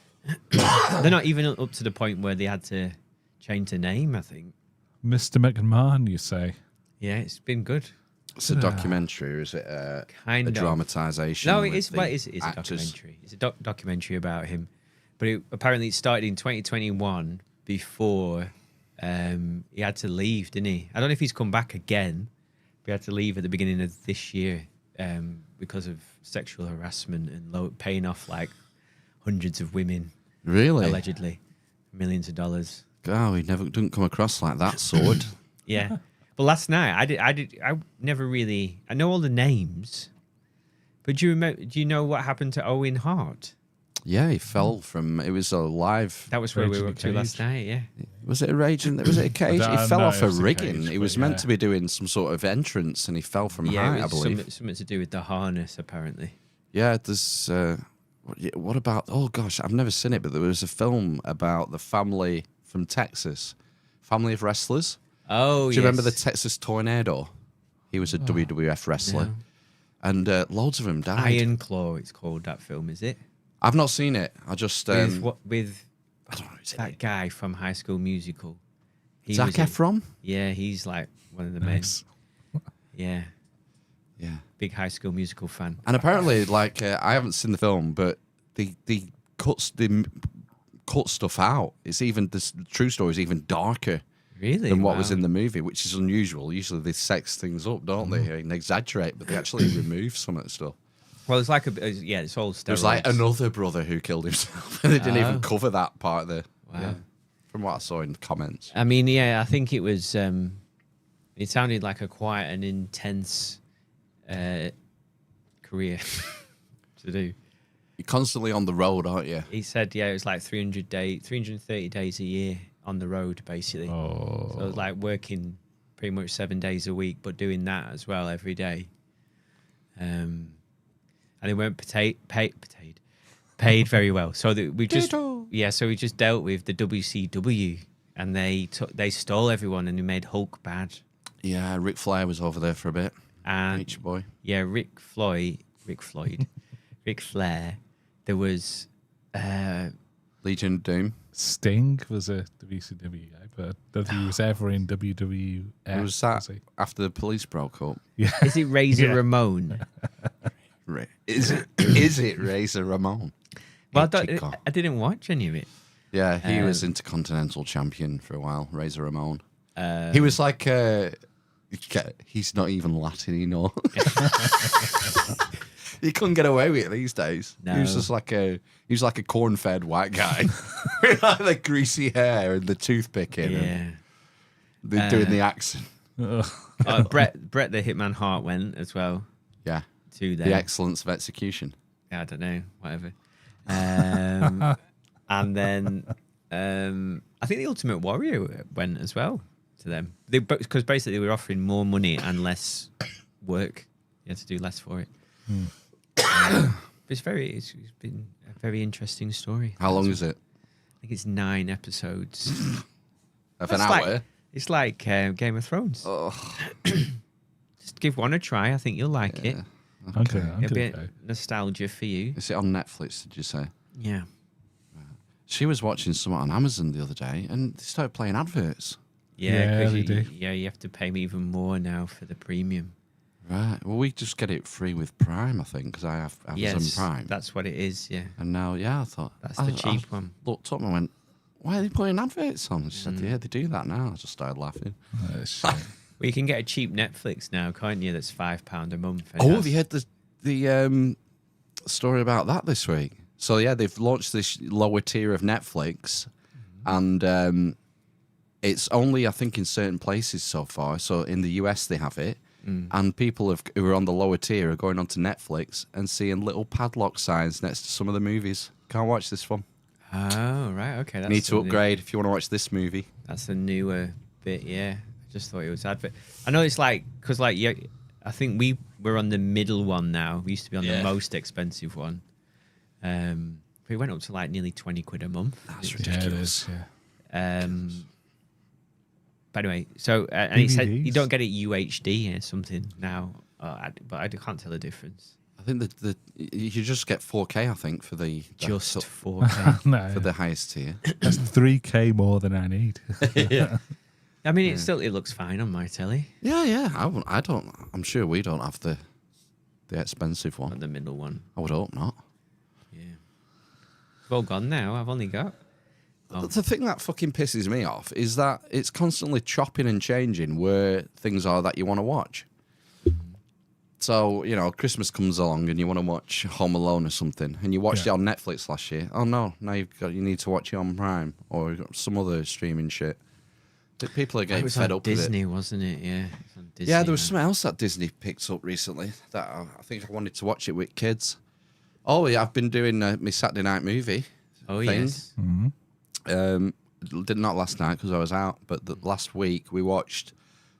They're not even up to the point where they had to change the name, I think. Mr. McMahon, you say? Yeah, it's been good. It's a documentary, or is it a Kind of. dramatisation? No, with it's the a actors? documentary. It's a documentary about him. But apparently it started in 2021 before he had to leave, didn't he? I don't know if he's come back again, but he had to leave at the beginning of this year because of sexual harassment and paying off like hundreds of women, Really? allegedly, millions of dollars. Oh, he didn't come across like that sword. Yeah. But last night I never really, I know all the names, but do you know what happened to Owen Hart? Yeah, he fell from. It was a live. That was where we Rage in were a up to last Cage. night, yeah. Was it a rage? Was it a cage? I He don't fell know off if a it was a rigging. cage, He was but meant yeah. to be doing some sort of entrance, and he fell from Yeah, height, it I was believe. something to do with the harness, apparently. Yeah, there's. What about? Oh gosh, I've never seen it, but there was a film about the family from Texas, family of wrestlers. Oh, Do you remember the Texas Tornado? He was a WWF wrestler, No. and loads of them died. Iron Claw, it's called, that film, is it? I've not seen it. I just With I don't know. Is it that guy from High School Musical. He Zac was in- Efron? Yeah, he's like one of the Nice. men. Yeah, Yeah. big High School Musical fan. And apparently, like I haven't seen the film, but they cut stuff out. It's even the true story is even darker Really? than what was Wow. in the movie, which is unusual. Usually they sex things up, don't they, and exaggerate, but they actually remove some of the stuff. Well, it's like it's all steroids. There's like another brother who killed himself, and they didn't even cover that part of the. Wow. Yeah, from what I saw in the comments. I mean, yeah, I think it was. It sounded like a quite an intense career. to do. You're constantly on the road, aren't you? He said, yeah, it was like 330 days a year on the road, basically. Oh. So it was like working pretty much 7 days a week, but doing that as well every day. And they weren't paid very well. So we just dealt with the WCW, and they stole everyone, and they made Hulk bad. Yeah, Ric Flair was over there for a bit. And Nature Boy. yeah, Ric Flair. There was Legion of Doom. Sting was a WCW guy, but I don't think he was ever in WWF. Was that he? after the police broke up? Yeah. is it Razor Yeah. Ramon? Is it Razor Ramon? Well, Chico. I didn't watch any of it. Yeah, he was Intercontinental Champion for a while, Razor Ramon. Uh, He was like, he's not even Latin, you know. You couldn't get away with it these days. No. He was just like he was like a corn-fed white guy with like the greasy hair and the toothpicking. yeah. And they're doing the accent. Ugh. Brett the Hitman Hart went as well Yeah, to them. the excellence of execution. I don't know, whatever. And then I think the Ultimate Warrior went as well to them. Because basically they were offering more money and less work. You had to do less for it. It's been a very interesting story. How long is it? I think it's 9 episodes. Of an It's hour? like- It's like Game of Thrones. Oh, Just give one a try. I think you'll like it. Okay, I'm It'll be gonna go. nostalgia for you. is it on Netflix, did you say? Yeah. She was watching something on Amazon the other day and they started playing adverts. Yeah, 'cause they do. you have to pay me even more now for the premium. Right. Well, we just get it free with Prime, I think, because I have Amazon Yes, Prime. that's what it is. Yeah, And now, yeah, I thought that's the cheap one. Looked up and went, "Why are they putting adverts on?" She said, "Yeah, they do that now." I just started laughing. Shit. Well, you can get a cheap Netflix now, can't you? That's £5 a month. and Oh, has- have you heard the story about that this week? So yeah, they've launched this lower tier of Netflix, and it's only I think in certain places so far. So in the US they have it. And people who are on the lower tier are going onto Netflix and seeing little padlock signs next to some of the movies. Can't watch this one. Oh, right. Okay. That's Need to the new- upgrade if you want to watch this movie. That's the newer bit. Yeah. I just thought it was advert. I know it's like, because like, yeah, I think we're on the middle one now. We used to be on the most expensive one. But it went up to like nearly 20 quid a month. That's Yeah, it ridiculous. is. Yeah. But anyway, so and it said you DVDs? don't get it UHD or something now, but I can't tell the difference. I think that you just get 4K. I think for the Just 4K. No, for the highest tier. that's 3K more than I need. I mean, it looks fine on my telly, Yeah. I don't. I'm sure we don't have the expensive not one. the middle one. I would hope not. Yeah, it's all gone now. I've only got. The thing that fucking pisses me off is that it's constantly chopping and changing where things are that you want to watch. So, Christmas comes along and you want to watch Home Alone or something, and you watched it on Netflix last year. Oh no, now you need to watch it on Prime or some other streaming shit. People are It getting was fed on up with it. Disney, wasn't it? Yeah. It was on Disney, Yeah, there was man. something else that Disney picked up recently that I think I wanted to watch it with kids. Oh yeah, I've been doing my Saturday night movie. Oh thing. yes. Did not last night because I was out, but last week we watched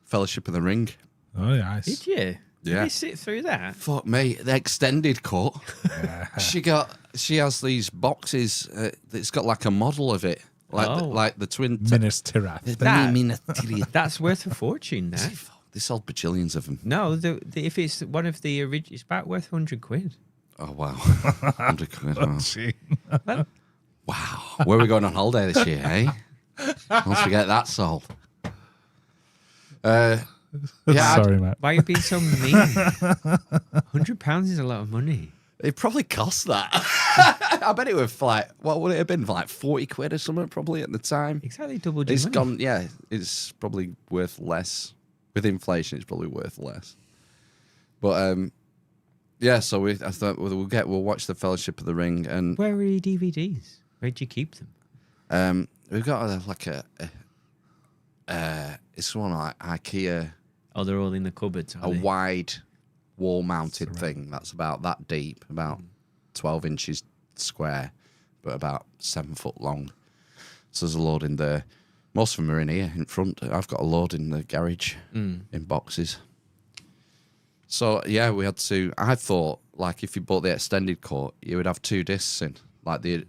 Fellowship of the Ring. Oh, nice. Did you? Did Yeah. you sit through that? Fuck me, the extended cut. She has these boxes. It's got like a model of it, like the twin. Minas Tirith. That's worth a fortune. That. They sold bajillions of them. No, if it's one of the original, it's about worth 100 quid. Oh wow, 100 quid. Wow. Well, Wow, where are we going on holiday this year, eh? Once we get that sold. Yeah, Sorry, Matt. why are you being so mean? £100 is a lot of money. it probably cost that. I bet it was like, what would it have been? For like 40 quid or something, probably at the time. Exactly double It's money. gone, yeah, it's probably worth less. With inflation, it's probably worth less. But, yeah, so I thought we'll watch the Fellowship of the Ring, and Where are your DVDs? Where'd you keep them? we've got it's one like IKEA, Oh, they're all in the cupboards. a wide wall-mounted thing that's about that deep, about 12 inches square, but about 7 foot long. So there's a load in there. Most of them are in here in front. I've got a load in the garage in boxes. So yeah, we had to. I thought like if you bought the extended cut, you would have 2 discs in, like the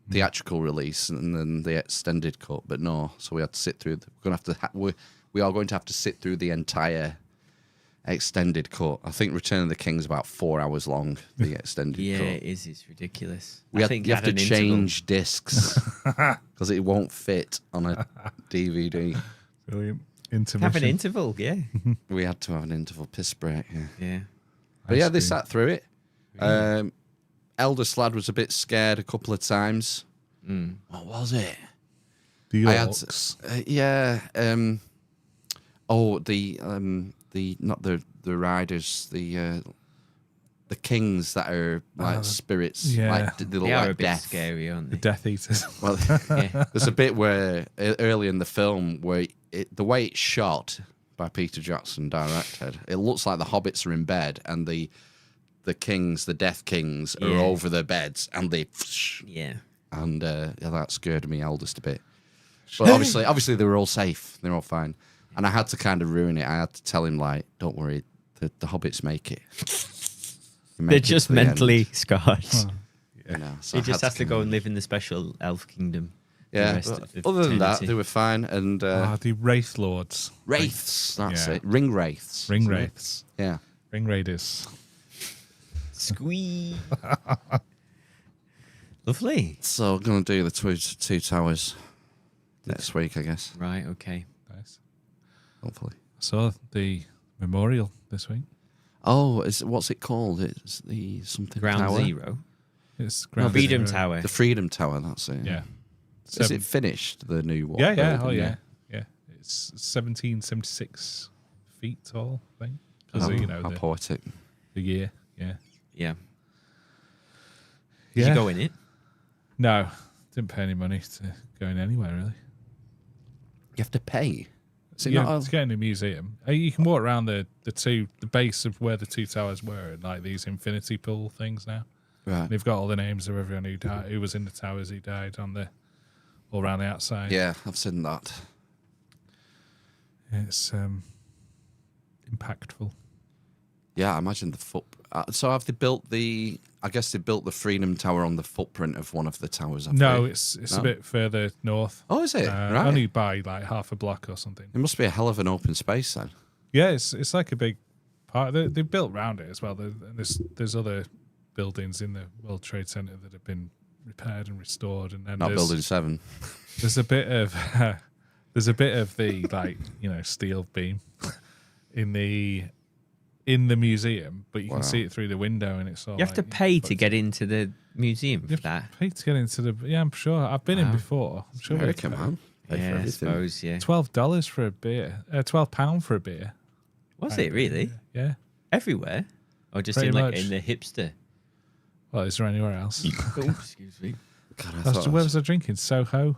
theatrical release and then the extended cut. But no, so we had to sit through. We're gonna have to. We are going to have to sit through the entire extended cut. I think Return of the King's about 4 hours long. The extended cut. Yeah, it is. It's ridiculous. You have to change discs because it won't fit on a DVD. Brilliant. Have Intermission. an interval, yeah. We had to have an interval piss break. Yeah. Yeah. But yeah, they Ice cream. sat through it. Eldest lad was a bit scared a couple of times. What was it? The I had Orcs. not the riders, the kings that are like spirits. yeah. Like they look They are like a bit death. scary, aren't The they? Death Eaters. Well, Yeah. there's a bit where early in the film where the way it's shot by Peter Jackson directed, it looks like the hobbits are in bed and the kings, the Death Kings, are Yeah. over their beds and they. Yeah. And that scared me eldest a bit. But obviously they were all safe. They're all fine. And I had to kind of ruin it. I had to tell him like, don't worry, the hobbits make it. They make They're it to just the end, mentally scarred. you know. So He I just had has to go and live in the special elf kingdom. the Yeah. rest But of other than that, eternity. they were fine. And The Wraith Lords. wraiths. That's Yeah. it. Ring wraiths. Ring isn't it? Wraiths. Yeah. Ring Raiders. Squee. Lovely. So I'm gonna do the two towers next week, I guess. Right. Okay. Nice. Hopefully. Saw the memorial this week. Oh, what's it called? It's the something Ground tower. Zero. It's No, Ground Freedom Zero. Tower. The Freedom Tower. That's it. Yeah. Is it finished? The new one? Yeah, yeah. Oh, building? yeah. Yeah. It's 1776 feet tall, I think. Because, Oh, you know, how poetic. the year. Yeah. Yeah. Did Yeah. you go in it? No, didn't pay any money to go in anywhere, really. You have to pay. Is it Yeah, not? to get in the museum. You can walk around the base of where the 2 towers were, and like these infinity pool things now. Right. They've got all the names of everyone who died, who was in the towers, who died all around the outside. Yeah, I've seen that. It's impactful. Yeah, I imagine the foot. So have they built the? I guess they built the Freedom Tower on the footprint of one of the towers. Have No, they? it's No? a bit further north. Oh, is it? Right. Only by like half a block or something. It must be a hell of an open space then. Yeah, it's like a big part. They built around it as well. There's other buildings in the World Trade Center that have been repaired and restored, and then Not there's, Building 7. there's a bit of the like steel beam in the museum, but you Wow. can see it through the window, and it's all. You have to like, pay to get into the museum You for have that. to pay to get into the. Yeah, I'm sure. I've been in Wow. before. I'm sure. America, man. Pay for Yeah, I everything. suppose. Yeah. $12 for a beer. £12 for a beer. Was it really Yeah. everywhere, or just Pretty in like much. in the hipster? Well, is there anywhere else? Oh, excuse me. God, I That's, thought where was I drinking? Soho,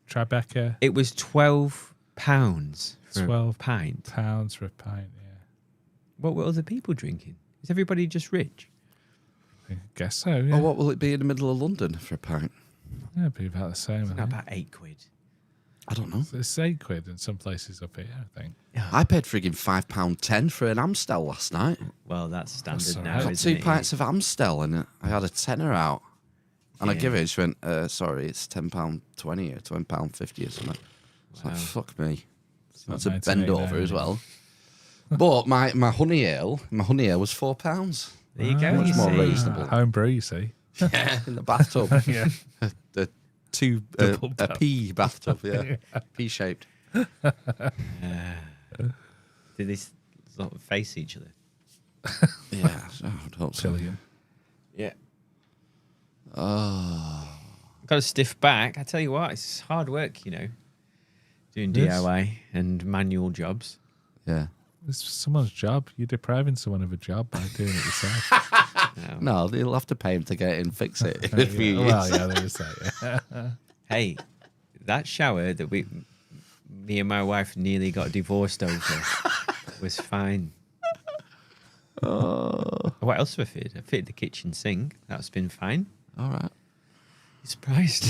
Tribeca. It was £12 for 12 a pint. Pounds for a pint. Yeah, What were other people drinking? Is everybody just rich? I guess so. Yeah, Oh, what will it be in the middle of London for a pint? yeah, it'd be about the same. Isn't I that think. about £8? I don't know. It's £8 in some places up here, I think. I paid frigging £5.10 for an Amstel last night. Well, that's standard That's all now. right. Got Isn't 2 it? pints of Amstel and I had a tenner out. And I Yeah. give it, she went, sorry, it's £10.20 or £10.50 or something. It's like, Wow. fuck me. not That's a bend 1989 over as anymore. well. But my honey ale was £4. There you go. Much you more see. reasonable. Home brew, you see. In the bathtub. Yeah. The Double a bath. pea bathtub, yeah. Pea shaped. Did they sort of face each other? Yeah, I would hope so. Pillion. Yeah. Oh. Got a stiff back. I tell you what, it's hard work, doing Yes. DIY and manual jobs. Yeah. It's someone's job. You're depriving someone of a job by doing it yourself. No, they'll have to pay him to get it and fix it in a few Yeah. years. Well, yeah, there is that. Yeah. Hey, that shower that me and my wife nearly got divorced over was fine. Oh. What else have I fitted? I fitted the kitchen sink. That's been fine. All right. Surprised.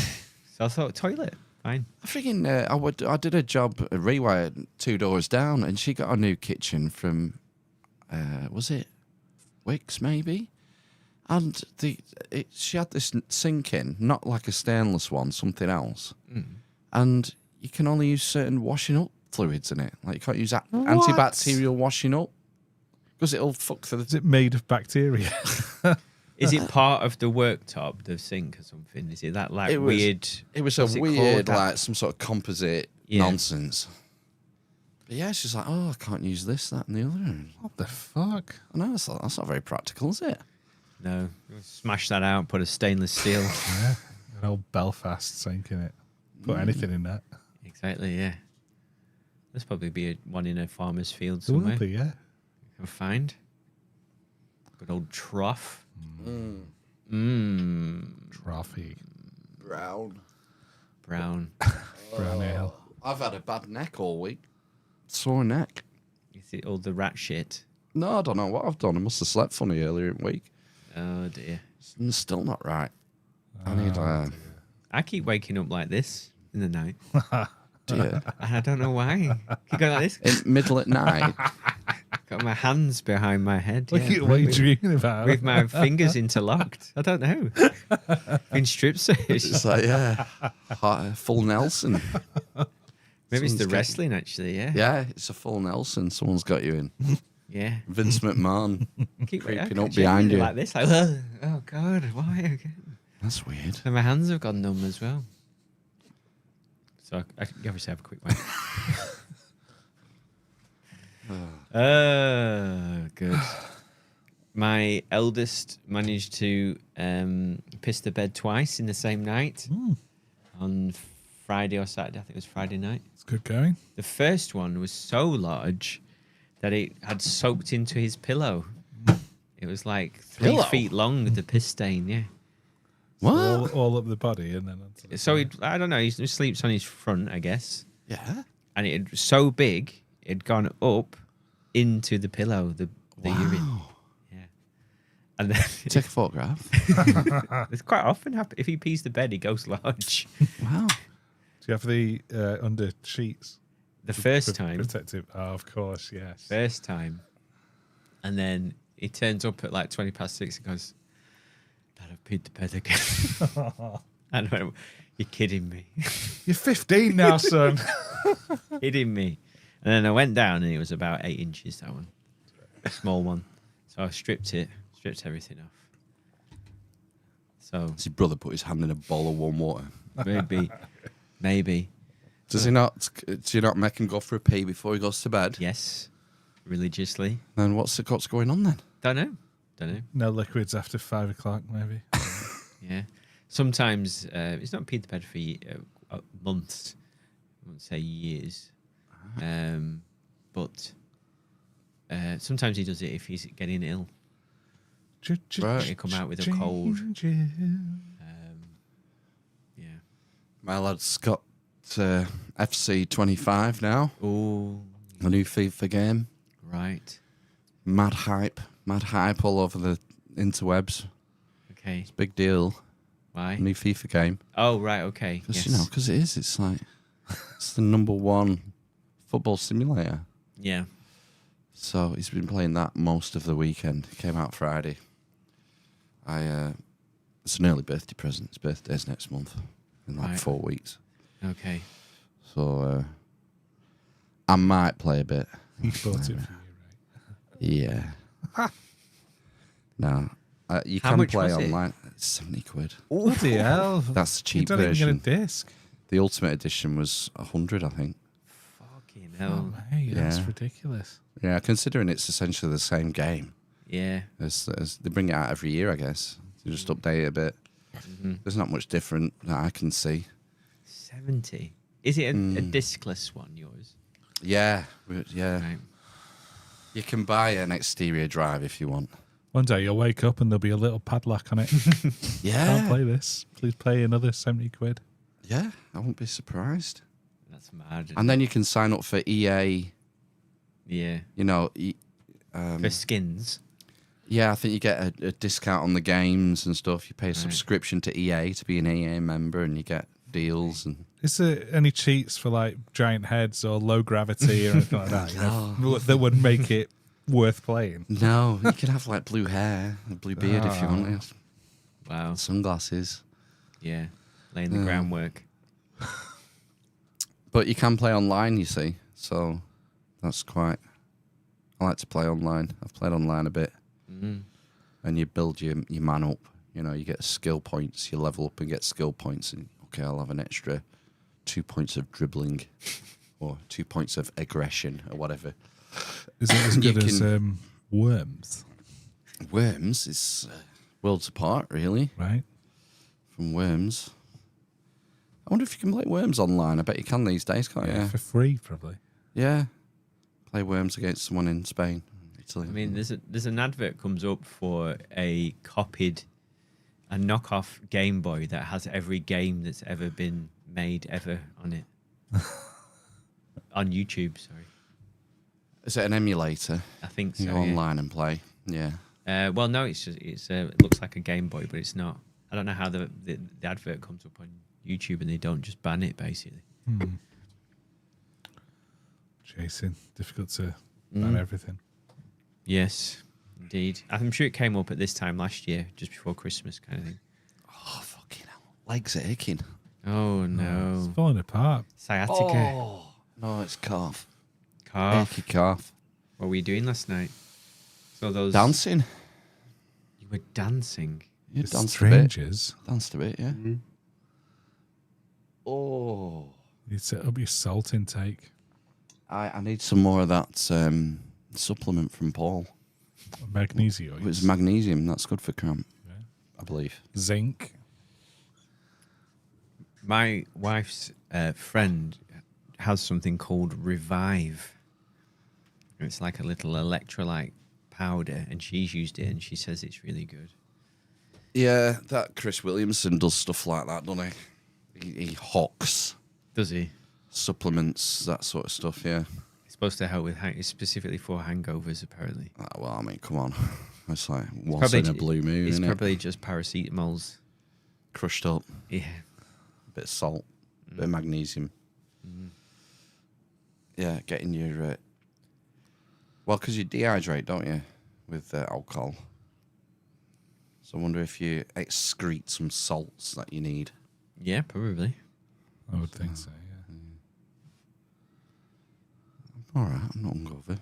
So I thought toilet, fine. I freaking I did a job at Rewire 2 doors down, and she got a new kitchen from was it Wicks maybe? And she had this sink in, not like a stainless one, something else. And you can only use certain washing up fluids in it. Like you can't use antibacterial washing up because it'll fuck the. Is it made of bacteria? Is it part of the worktop, the sink or something? Is it that like weird? It was what's a it weird, called? like some sort of composite nonsense. But yeah, she's like, oh, I can't use this, that, and the other. What the fuck? I know, that's not very practical, is it? No, smash that out. Put a stainless steel. Yeah, an old Belfast sink in it. Put anything in that. Exactly. Yeah. There's probably be one in a farmer's field There will somewhere. be, yeah. You can find. Good old trough. Trophy. Brown. Brown. Brown ale. I've had a bad neck all week. Sore neck. Is it all the rat shit? No, I don't know what I've done. I must have slept funny earlier in the week. Oh dear. It's still not right. I need I keep waking up like this in the night. dear. And I don't know why. Keep going like this. In middle at night. Got my hands behind my head. What yeah, are you with- dreaming about? With my fingers interlocked. I don't know. In strip search. It's like, yeah, full Nelson. Maybe it's the someone's wrestling actually, yeah. Yeah, it's a full Nelson. Someone's got you in. Yeah. Vince McMahon. Keep Creeping up behind you. like this. Like, oh God, why again? That's weird. And my hands have gone numb as well. So I can obviously have a quick wait. Good. My eldest managed to piss the bed twice in the same night. On Friday or Saturday. I think it was Friday night. It's good going. The first one was so large that it had soaked into his pillow. It was like 3 Pillow? feet long, the piss stain, yeah. What? All up the body and then onto the So I don't know, he sleeps on his front, I guess. Yeah. And it was so big, it'd gone up into the pillow, the urine. Yeah. And then Take a photograph. it's quite often happen. If he pees the bed, he goes large. Wow. Do you have the under sheets? The first time. Protective. Oh, of course, yes. First time. And then he turns up at like 6:20 and goes, Dad, I've peed the bed again. And I went, you're kidding me. You're 15 now, son. Kidding me. And then I went down and it was about 8 inches, that one. A small one. So I stripped everything off. So Does your brother put his hand in a bowl of warm water? maybe. Does he not? Do you not make him go for a pee before he goes to bed? Yes. Religiously. Then what's going on then? Don't know. No liquids after 5 o'clock, maybe. Yeah. Sometimes it's not peed the bed for months. I wouldn't say years. But sometimes he does it if he's getting ill. Right. He come out with a cold. Yeah. My lad's got FC 25 now. Oh, A new FIFA game. right. Mad hype all over the interwebs. Okay. It's a big deal. Why? New FIFA game. Oh, right. Okay. Because Yes. because it is. It's like it's the #1 football simulator. Yeah. So he's been playing that most of the weekend. It came out Friday. It's an early birthday present. His birthday's next month in like Right. 4 weeks. Okay. So I might play a bit. He bought it for you, right? Yeah. No, you How can much play was it? online. It's 70 quid. Bloody hell. That's the You cheap don't even version. get a disc. The ultimate edition was 100, I think. Fucking Oh, hell. mate, that's Yeah. ridiculous. Yeah, considering it's essentially the same game. Yeah. As they bring it out every year, I guess. They just update it a bit. There's not much different that I can see. 70. Is it a discless one, yours? Yeah, yeah. Right. You can buy an exterior drive if you want. One day you'll wake up and there'll be a little padlock on it. Can't Yeah, play this. Please pay another 70 quid. yeah. I won't be surprised. That's mad. And then you can sign up for EA. yeah. You know, For skins. Yeah, I think you get a discount on the games and stuff. You pay a Right. subscription to EA to be an EA member, and you get deals. And Is there any cheats for like giant heads or low gravity or anything like that? That would make it worth playing. no, you can have like blue hair, a blue beard if you want it, Wow. sunglasses. Yeah. Laying the groundwork. But you can play online, you see. So that's quite. I like to play online. I've played online a bit. And you build your man up. You know, you get skill points. You level up and get skill points. And okay, I'll have an extra 2 points of dribbling, or 2 points of aggression, or whatever. Is it as You good as can- Worms? Worms is worlds apart, really, Right? from Worms. I wonder if you can play Worms online. I bet you can these days, can't you? For free, probably. Yeah. Play Worms against someone in Spain, Italy. I mean, there's an advert comes up for a knockoff Game Boy that has every game that's ever been made ever on it. On YouTube, sorry. Is it an emulator? I think so. You go yeah. online and play. Yeah. Well, no, it looks like a Game Boy, but it's not. I don't know how the advert comes up on YouTube and they don't just ban it, basically. Jason, difficult to ban everything. Yes, indeed. I'm sure it came up at this time last year, just before Christmas, kind of thing. Oh, fucking hell. Legs are aching. Oh It's no, falling apart. sciatica, Oh. No, it's calf. calf. Achy calf. What were you doing last night? So those Dancing. You were dancing. You With danced a bit. strangers. Danced a bit, yeah. Oh. You set up your salt intake. I need some more of that supplement from Paul. Magnesium. It was magnesium. That's good for cramp, I believe. Zinc. My wife's friend has something called Revive. It's like a little electrolyte powder, and she's used it, and she says it's really good. Yeah, that Chris Williamson does stuff like that, doesn't he? He hawks Does he? supplements, that sort of stuff, yeah. It's supposed to help with it's specifically for hangovers, apparently. Well, I mean, come on. It's like once Probably in a blue moon, It's isn't probably just paracetamols. Crushed up, Yeah. a bit of salt, a bit of magnesium. Yeah, getting your... well, because you dehydrate, don't you, with alcohol. So I wonder if you excrete some salts that you need. Yeah, probably. I would think so, yeah. All right, I'm not hungover.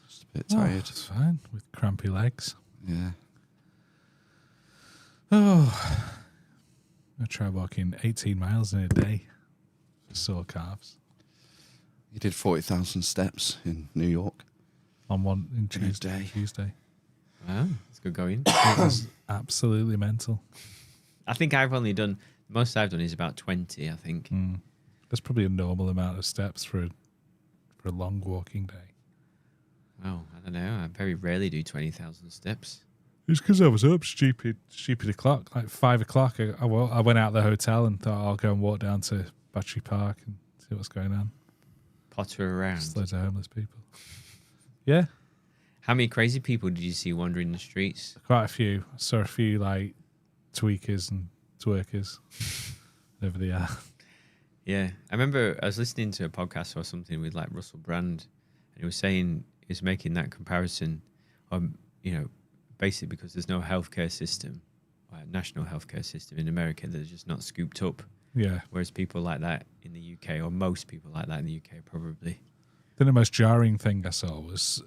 Just a bit Oh, tired. it's fine with crampy legs. Yeah. Oh, I try walking 18 miles in a day for sore calves. You did 40,000 steps in New York. On one in In a day. Tuesday. Wow, it's good going. It was absolutely mental. I think I've only done, most I've done is about 20, I think. That's probably a normal amount of steps for a long walking day. Wow, I don't know. I very rarely do 20,000 steps. It's because I was up stupid o'clock, like 5 o'clock. I went out of the hotel and thought I'll go and walk down to Battery Park and see what's going on. Potter around. Just loads of homeless people. Yeah, How many crazy people did you see wandering the streets? quite a few. I saw a few like tweakers and twerkers over the air. Yeah, I remember I was listening to a podcast or something with like Russell Brand, and he was saying he was making that comparison, basically because there's no healthcare system, national healthcare system in America, that are just not scooped up. Yeah. Whereas people like that in the UK, or most people like that in the UK, probably. Then the most jarring thing I saw was,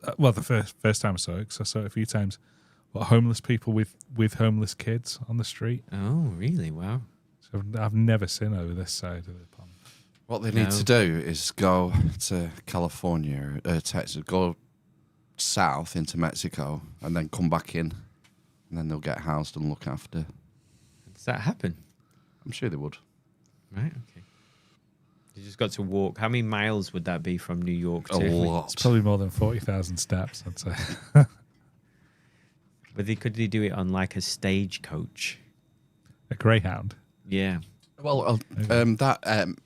the first time I saw it, because I saw it a few times, homeless people with homeless kids on the street. Oh, really? Wow. So I've never seen over this side of the pond. What they need to do is go to California, Texas, go south into Mexico, and then come back in, and then they'll get housed and looked after. Does that happen? I'm sure they would. Right, okay. You just got to walk. How many miles would that be from New York to... A lot. It's probably more than 40,000 steps, I'd say. But could they do it on like a stagecoach? A Greyhound. Yeah. Well,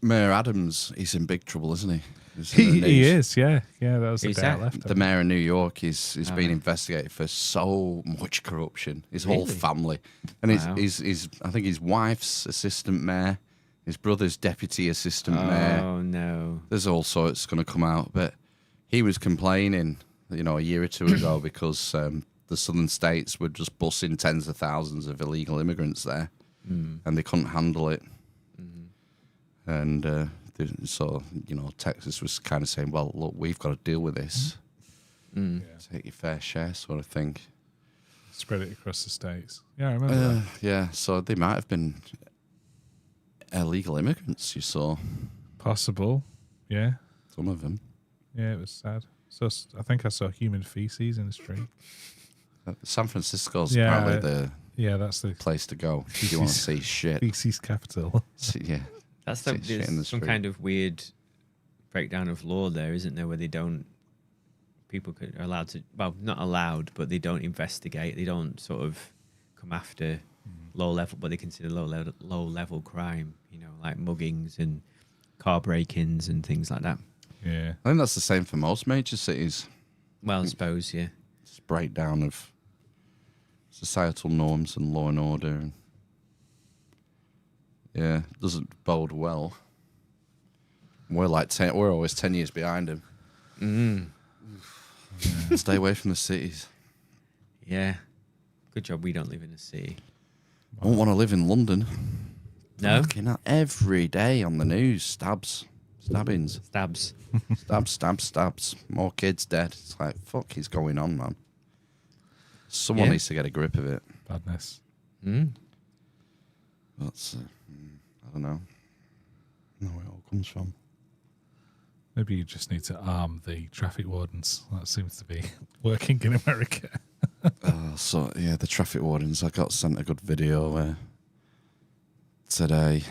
Mayor Adams, he's in big trouble, isn't he? He is, yeah. That was the Who's day I that? left. The mayor of New York is being investigated for so much corruption. His whole Really? family, and Wow. his I think his wife's assistant mayor, his brother's deputy assistant mayor. Oh no. There's all sorts going to come out, but he was complaining, a year or two ago because the southern states were just bussing tens of thousands of illegal immigrants there, and they couldn't handle it. And so, Texas was kind of saying, well, look, we've got to deal with this. Take your fair share, sort of thing. Spread it across the states. Yeah, I remember that. Yeah, so they might have been illegal immigrants, you saw. Possible. Yeah. Some of them. Yeah, it was sad. So I think I saw human feces in the street. San Francisco's Yeah, apparently the that's the place to go if you want to see shit. feces capital. Yeah. That's See shit in the there's some street. kind of weird breakdown of law there, isn't there? Where people are allowed to, well, not allowed, but they don't investigate. They don't sort of come after low level, but they consider low level crime. Like muggings and car break-ins and things like that. Yeah. I think that's the same for most major cities. Well, I suppose, yeah. It's breakdown of societal norms and law and order. And yeah, it doesn't bode well. We're always 10 years behind them. Stay away from the cities. Yeah. Good job we don't live in a city. I don't want to live in London. No? Fucking hell, every day on the news, stabbings, Stabs. stabs. More kids dead. It's like, fuck is going on, man? Someone Yeah. needs to get a grip of it. Badness. That's, I don't know. Know where it all comes from. Maybe you just need to arm the traffic wardens. That seems to be working in America. So yeah, the traffic wardens. I got sent a good video today.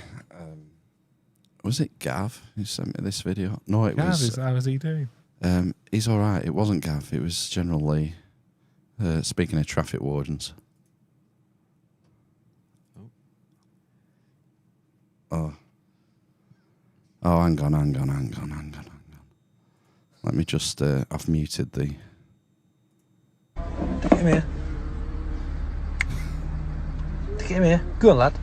Was it Gav who sent me this video? No, it was. How is he doing? He's all right. It wasn't Gav. It was General Lee. Speaking of traffic wardens. Oh, hang on. Let me just. I've muted the. Take him here. Take him here. Go on, lad.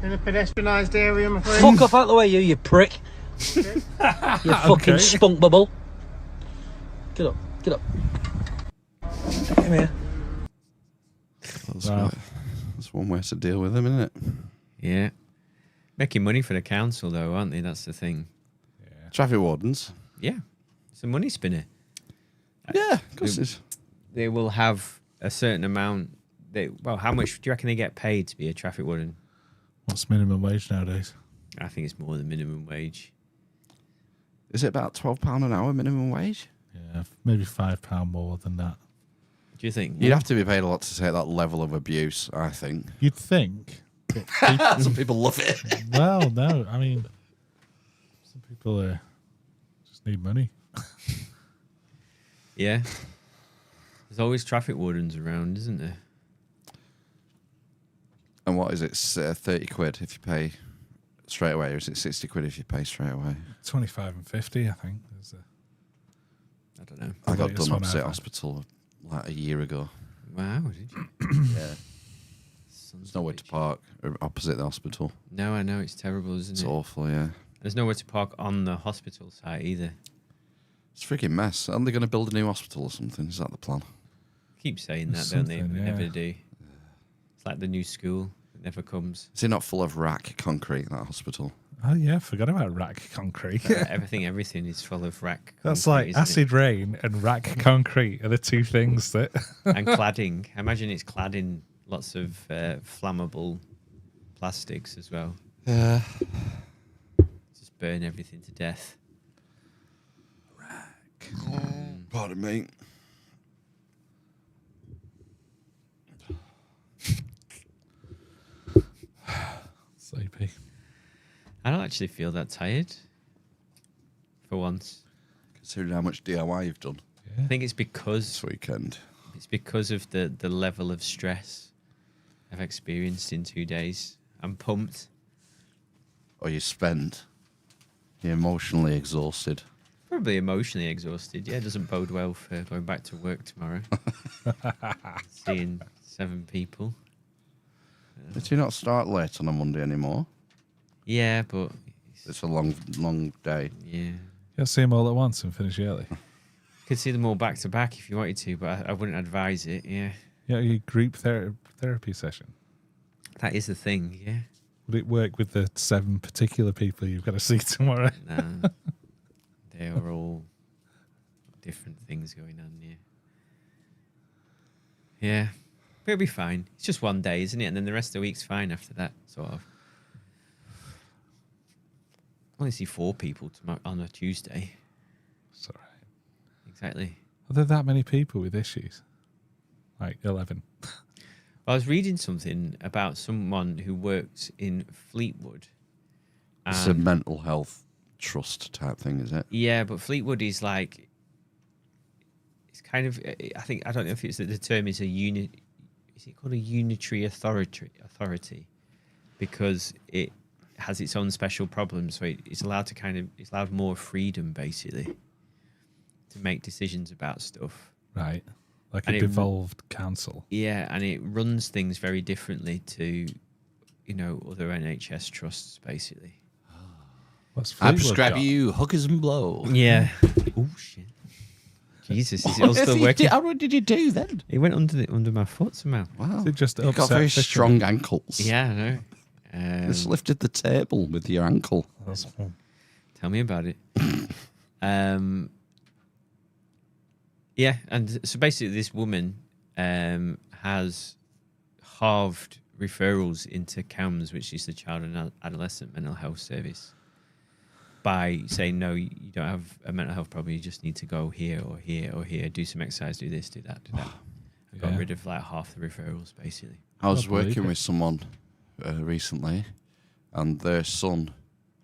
In a pedestrianised area, I'm afraid. Fuck off out the way, you prick. You fucking spunk bubble. Get up. Take him here. That's one way to deal with them, isn't it? Yeah. Making money for the council, though, aren't they? That's the thing. Traffic wardens. Yeah. It's a money spinner. Yeah, of course. It's They will have a certain amount. How much do you reckon they get paid to be a traffic warden? What's minimum wage nowadays? I think it's more than minimum wage. Is it about £12 an hour minimum wage? Yeah, maybe £5 more than that. Do you think? You'd have to be paid a lot to take that level of abuse, I think. You'd think. But Some people love it. well, no. I mean, some people just need money. Yeah. There's always traffic wardens around, isn't there? And what is it? 30 quid if you pay straight away, or is it 60 quid if you pay straight away? 25 and 50, I think. I don't know. I got latest done one opposite ever. hospital like a year ago. Wow, did you? Yeah. There's nowhere to park opposite the hospital. No, I know. It's terrible, isn't It's it? awful, yeah. There's nowhere to park on the hospital site either. It's a freaking mess. Aren't they going to build a new hospital or something? Is that the plan? Keep saying that, There's don't they? something, But yeah. never do. It's like the new school. It never comes. Is it not full of rack concrete, that hospital? Oh, yeah. Forgot about rack concrete. Everything is full of rack. That's concrete, like isn't acid rain and rack concrete are the two things that. it? And cladding. I imagine it's clad in lots of flammable plastics as well. Yeah. Just burn everything to death. Pardon me. Sleepy. I don't actually feel that tired. For once. Considering how much DIY you've done I think it's because this weekend. of the level of stress. I've experienced in 2 days. I'm pumped. Or you're spent. You're emotionally exhausted. Probably emotionally exhausted. Yeah, it doesn't bode well for going back to work tomorrow. Seeing 7 people. Did you not start late on a Monday anymore? Yeah, but It's a long day. yeah, You can't see them all at once and finish early. could see them all back to back if you wanted to, but I wouldn't advise it. Yeah, Yeah, your group therapy session. that is the thing. Yeah, Would it work with the 7 particular people you've got to see tomorrow? nah, they are all different things going on. Yeah, yeah, but it'll be fine. It's just one day, isn't it? And then the rest of the week's fine after that. Sort of. I only see 4 people on a Tuesday. It's all right. Exactly. Are there that many people with issues? Like 11. I was reading something about someone who worked in Fleetwood. It's a mental health trust type thing, is it? Yeah, but Fleetwood is like, it's kind of, I don't know if it's the term is is it called a unitary authority? Because it has its own special problems. So it's allowed to it's allowed more freedom basically to make decisions about stuff. Right. Like And a it- devolved council. Yeah, and it runs things very differently to, other NHS trusts basically. What's I Fleetwood prescribe got? you hookers and blow. Yeah. Oh shit. Jesus, is it all still working? How did you do then? It went under my foot somehow. Wow. Is it just You've got upset very fishermen? strong ankles. Yeah, I know. Just lifted the table with your ankle. Tell me about it. Yeah, and so basically this woman has halved referrals into CAMS, which is the Child and Adolescent Mental Health Service, by saying, no, you don't have a mental health problem, you just need to go here or here or here, do some exercise, do this, do that, do that. I got Yeah. rid of like half the referrals, basically. I was I believe working it. with someone recently, and their son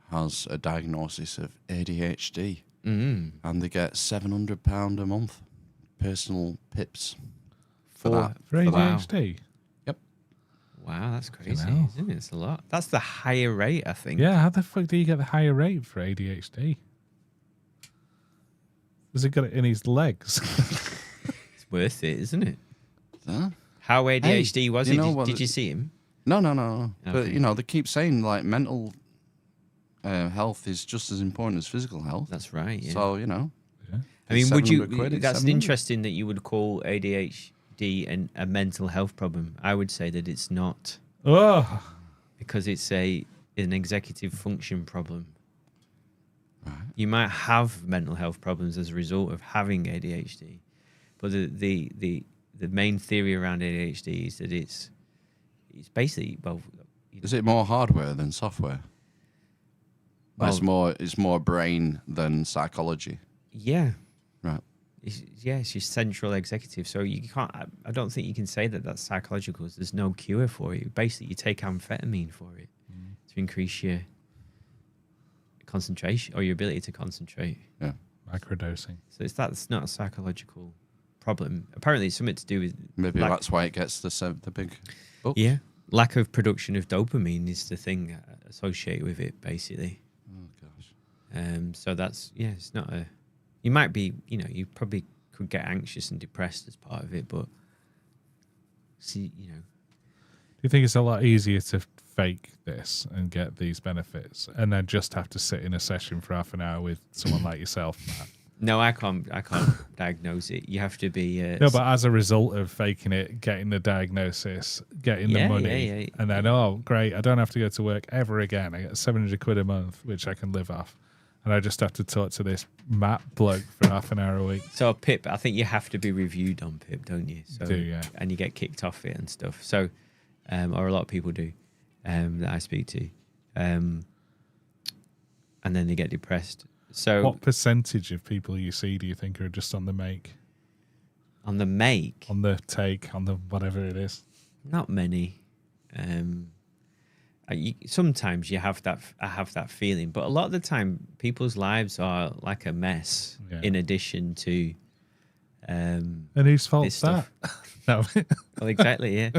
has a diagnosis of ADHD, Mm. and they get £700 a month personal pips for For- that. For Wow. ADHD? Wow, that's crazy, hell. isn't it? It's a lot. That's the higher rate, I think. Yeah, how the fuck do you get the higher rate for ADHD? Has he got it in his legs? It's worth it, isn't it? Huh? How ADHD was you he? know what Did it- you see him? No. Okay. But, they keep saying, like, mental health is just as important as physical health. That's right. Yeah. So, yeah. I mean, would you? 700 quid, it's That's 700. interesting that you would call ADHD a mental health problem. I would say that it's not, Oh, because it's an executive function problem. You might have mental health problems as a result of having ADHD, but the main theory around ADHD is that it's basically Is it more hardware than software? Well- It's more brain than psychology. yeah. Right. It's your central executive. So you can't. I don't think you can say that that's psychological. There's no cure for it. Basically, you take amphetamine for it to increase your concentration or your ability to concentrate. Yeah. microdosing. So that's not a psychological problem. Apparently, it's something to do with Maybe lack- that's why it gets the big bucks. yeah, lack of production of dopamine is the thing associated with it, basically. Oh, gosh. So that's it's not a. You might be, you probably could get anxious and depressed as part of it, but see, Do you think it's a lot easier to fake this and get these benefits and then just have to sit in a session for half an hour with someone like yourself, Matt? no, I can't diagnose it. You have to be. No, but as a result of faking it, getting the diagnosis, getting the Yeah, money, yeah. and then, oh, great, I don't have to go to work ever again. I get 700 quid a month, which I can live off. And I just have to talk to this Matt bloke for half an hour a week. So PIP, I think you have to be reviewed on PIP, don't you? So, Do, yeah. And you get kicked off it and stuff. So, or a lot of people do that I speak to, and then they get depressed. So What percentage of people you see do you think are just on the make, on the make, on the take, on the whatever it is? not many. Sometimes I have that feeling, but a lot of the time, people's lives are like a mess. Yeah. In addition to, And whose fault's this that? stuff. No. Well, exactly, yeah.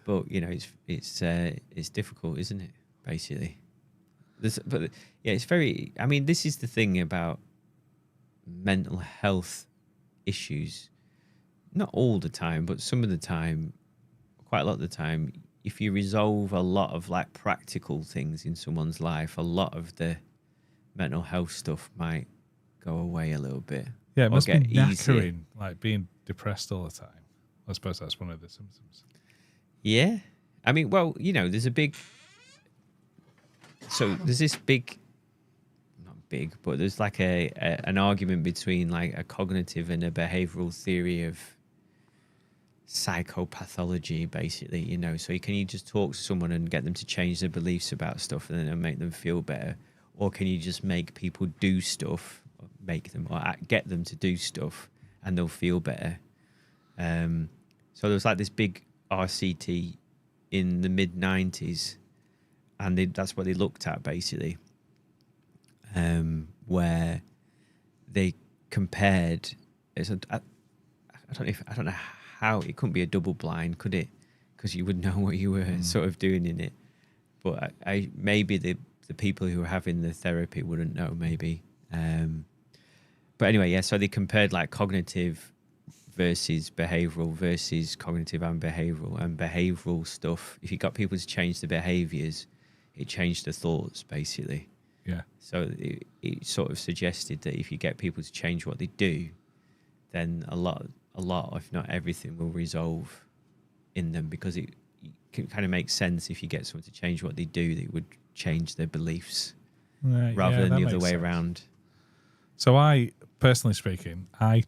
But you know, it's difficult, isn't it? Basically, but yeah, it's very. I mean, this is the thing about mental health issues. Not all the time, but some of the time, quite a lot of the time, if you resolve a lot of like practical things in someone's life, a lot of the mental health stuff might go away a little bit. Yeah, it or must be get easier. knackering, like being depressed all the time. I suppose that's one of the symptoms. Yeah. I mean, well, you know, there's this big, not big, but there's like an argument between like a cognitive and a behavioral theory of psychopathology, basically, you know. So can you just talk to someone and get them to change their beliefs about stuff and then it'll make them feel better? Or can you just make people do stuff, get them to do stuff and they'll feel better? So there was like this big RCT in the mid-90s, and that's what they looked at, basically, where they compared. I don't know how it couldn't be a double blind, could it? Because you would know what you were sort of doing in it. But I maybe the people who were having the therapy wouldn't know, maybe. But anyway, yeah. So they compared like cognitive versus behavioral versus cognitive and behavioral stuff. If you got people to change the behaviors, it changed the thoughts, basically. Yeah. So it sort of suggested that if you get people to change what they do, then a lot, if not everything, will resolve in them, because it can kind of make sense. If you get someone to change what they do, they would change their beliefs rather than the other way around. So personally speaking, I've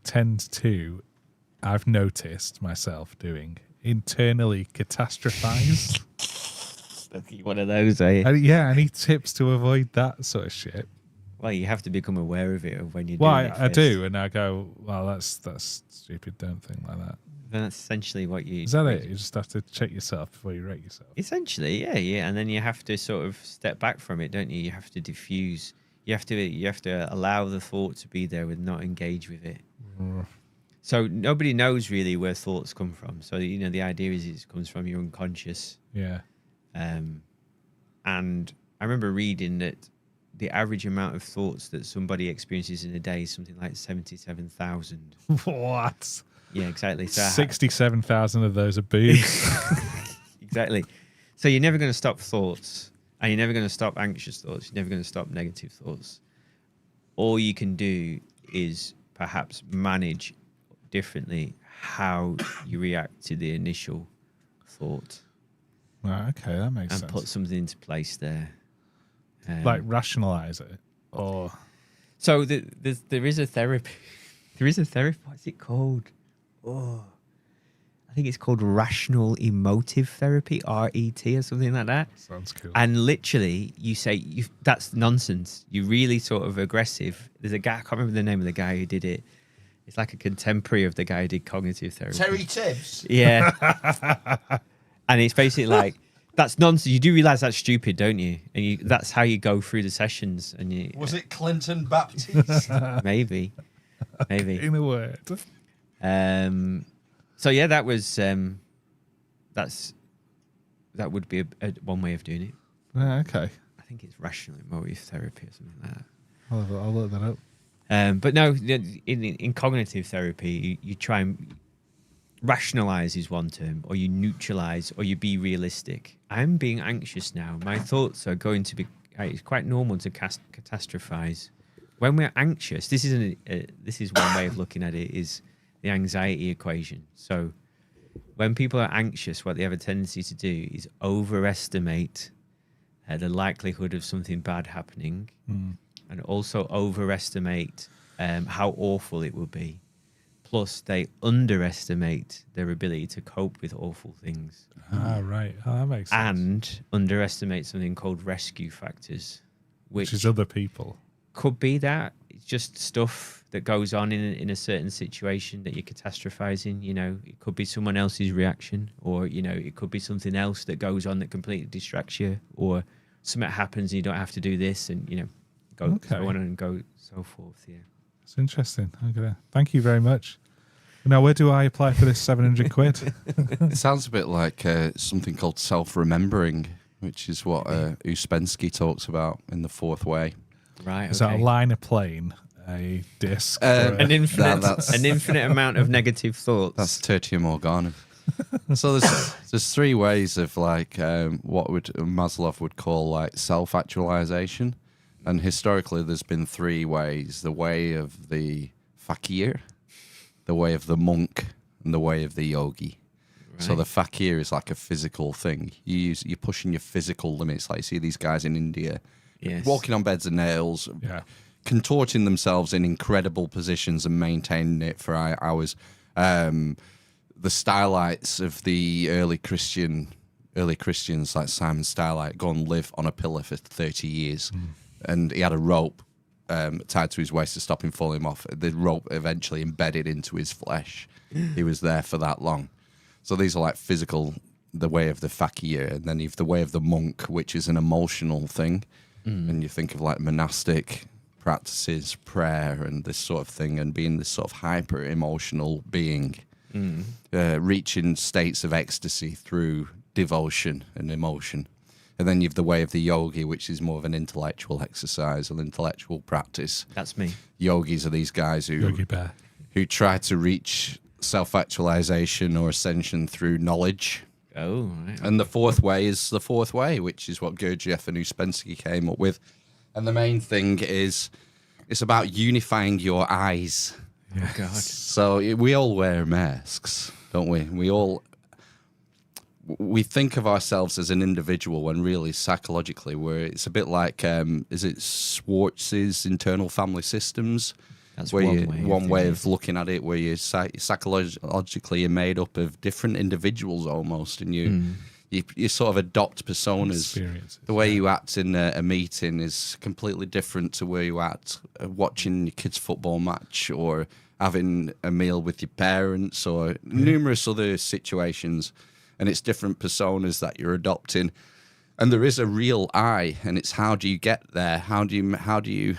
noticed myself doing internally catastrophize. One of those, eh? Yeah, any tips to avoid that sort of shit? Well, you have to become aware of it when you're well, doing it. I do, and I go, well, that's stupid. Don't think like that. Then that's essentially what you... Is that it? You just have to check yourself before you rate yourself. Essentially, yeah. And then you have to sort of step back from it, don't you? You have to diffuse. You have to allow the thought to be there and not engage with it. So nobody knows really where thoughts come from. So, you know, the idea is it comes from your unconscious. Yeah. And I remember reading that the average amount of thoughts that somebody experiences in a day is something like 77,000. What? Yeah, exactly. So 67,000 of those are boobs. Exactly. So you're never going to stop thoughts, and you're never going to stop anxious thoughts. You're never going to stop negative thoughts. All you can do is perhaps manage differently how you react to the initial thought. Right, okay, that makes sense. And put something into place there. Like rationalize it, or so there is a therapy. There is a therapy. What's it called? Oh, I think it's called rational emotive therapy, RET, or something like that. Sounds cool. And literally, you say that's nonsense. You're really sort of aggressive. There's a guy, I can't remember the name of the guy who did it. It's like a contemporary of the guy who did cognitive therapy. Terry Tibbs. Yeah. And it's basically like, that's nonsense. You do realize that's stupid, don't you? And that's how you go through the sessions. And Was it Clinton Baptiste? maybe. In a word. So yeah, that was that would be a one way of doing it. Okay. I think it's rational emotive therapy or something like that. I'll look that up. But no, in cognitive therapy, you try and rationalize is one term, or you neutralize, or you be realistic. I'm being anxious now. My thoughts are going to be. It's quite normal to catastrophize. When we're anxious, this is one way of looking at it, is the anxiety equation. So when people are anxious, what they have a tendency to do is overestimate the likelihood of something bad happening, and also overestimate how awful it will be. Plus, they underestimate their ability to cope with awful things. Right. Oh, that makes sense. And underestimate something called rescue factors, which is other people. Could be that. It's just stuff that goes on in a certain situation that you're catastrophizing. You know, it could be someone else's reaction, or, you know, it could be something else that goes on that completely distracts you, or something happens and you don't have to do this, and, you know, go on and go so forth. Yeah. It's interesting. Okay. Thank you very much. Now, where do I apply for this 700 quid? It sounds a bit like something called self-remembering, which is what Uspensky talks about in The Fourth Way. Right. Is that a Okay. line, a plane, a disc? An infinite, that's- an infinite amount of negative thoughts. That's tertium organum. So there's three ways of like what would Maslow would call like self-actualization, and historically there's been three ways: the way of the fakir, the way of the monk, and the way of the yogi. So Right. the fakir is like a physical thing. You're pushing your physical limits. Like you see these guys in India Yes. walking on beds of nails, Yeah. contorting themselves in incredible positions and maintaining it for hours. The stylites of the early Christians, like Simon Stylite, go and live on a pillar for 30 years, and he had a rope tied to his waist to stop him falling off. The rope eventually embedded into his flesh. He was there for that long. So these are like physical, the way of the fakir, and then you've the way of the monk, which is an emotional thing. And you think of like monastic practices, prayer, and this sort of thing, and being this sort of hyper emotional being, reaching states of ecstasy through devotion and emotion. And then you've the way of the yogi, which is more of an intellectual exercise, an intellectual practice. That's me. Yogis are these guys Yogi Bear. who try to reach self-actualization or ascension through knowledge. Oh, right. And the fourth way is the fourth way, which is what Gurdjieff and Uspensky came up with. And the main thing is it's about unifying your eyes. Oh, God. So we all wear masks, don't we? We think of ourselves as an individual when really psychologically it's a bit like, is it Schwartz's internal family systems? That's where one way of of looking at it, where you're psychologically you're made up of different individuals almost, and you sort of adopt personas. Experiences, The way you act in a meeting is completely different to where you act watching your kid's football match or having a meal with your parents or numerous other situations, and it's different personas that you're adopting. And there is a real I, and it's how do you get there? How do you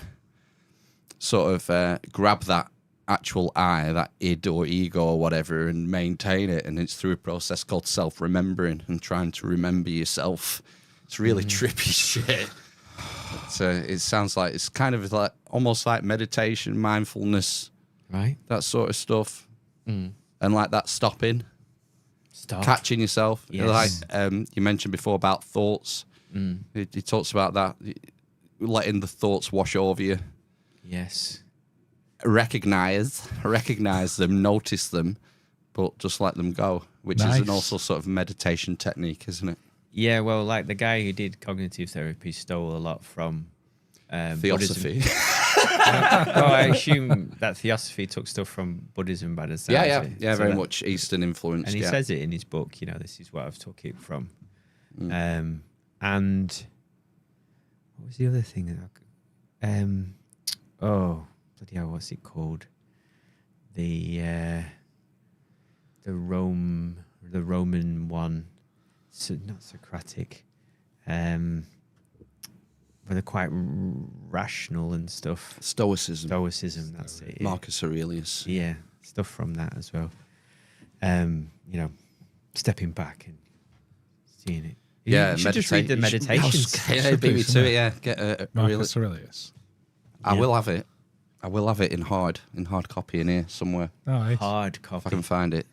sort of grab that actual I, that id or ego or whatever, and maintain it? And it's through a process called self-remembering and trying to remember yourself. It's really trippy shit. It sounds like it's kind of like almost like meditation, mindfulness, Right. that sort of stuff, and like that stopping, Stop. catching yourself. Yes. Like you mentioned before about thoughts. He talks about that, letting the thoughts wash over you. Yes. Recognize them, notice them, but just let them go, which is an also sort of meditation technique, isn't it? Yeah, well, like the guy who did cognitive therapy stole a lot from Theosophy. Buddhism. Well, I assume that theosophy took stuff from Buddhism by the sound of it. So very that- much Eastern influence. And he says it in his book, this is what I've took it from. And what was the other thing that oh, bloody hell, what's it called? The Roman one, so not Socratic, but they're quite rational and stuff. Stoicism. Stoicism, that's it. Yeah. Marcus Aurelius. Yeah, stuff from that as well. Stepping back and seeing it. You should just read the meditations. Yeah, beat me to it. Yeah, get a Marcus Aurelius. I will have it. I will have it in hard copy in here somewhere. Oh, nice. Hard If I copy. can find it.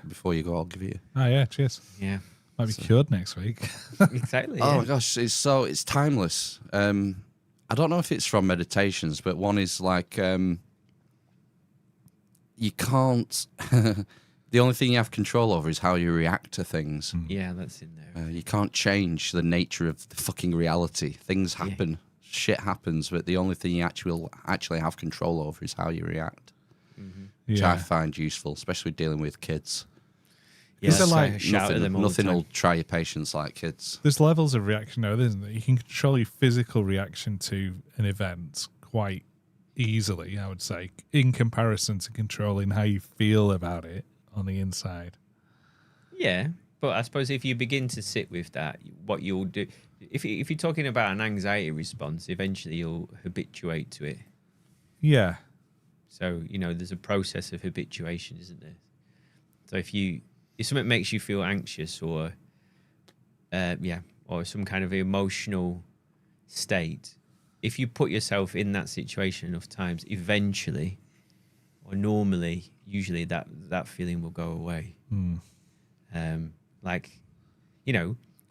Before you go, I'll give you. Oh, yeah, cheers. Yeah, Might be cured next week. exactly. Oh yeah. my gosh, it's timeless. I don't know if it's from meditations, but one is like you can't. The only thing you have control over is how you react to things. Yeah, that's in there. You can't change the nature of the fucking reality. Things happen, shit happens, but the only thing you actually have control over is how you react, which I find useful, especially dealing with kids. Yeah, Is there so like I shout at them all Nothing the time. will try your patience like kids. There's levels of reaction though, isn't there? You can control your physical reaction to an event quite easily, I would say, in comparison to controlling how you feel about it on the inside. Yeah, but I suppose if you begin to sit with that, what you'll do, if you're talking about an anxiety response, eventually you'll habituate to it. Yeah. So, there's a process of habituation, isn't there? So if something makes you feel anxious or some kind of emotional state, if you put yourself in that situation enough times, eventually or normally, usually that feeling will go away.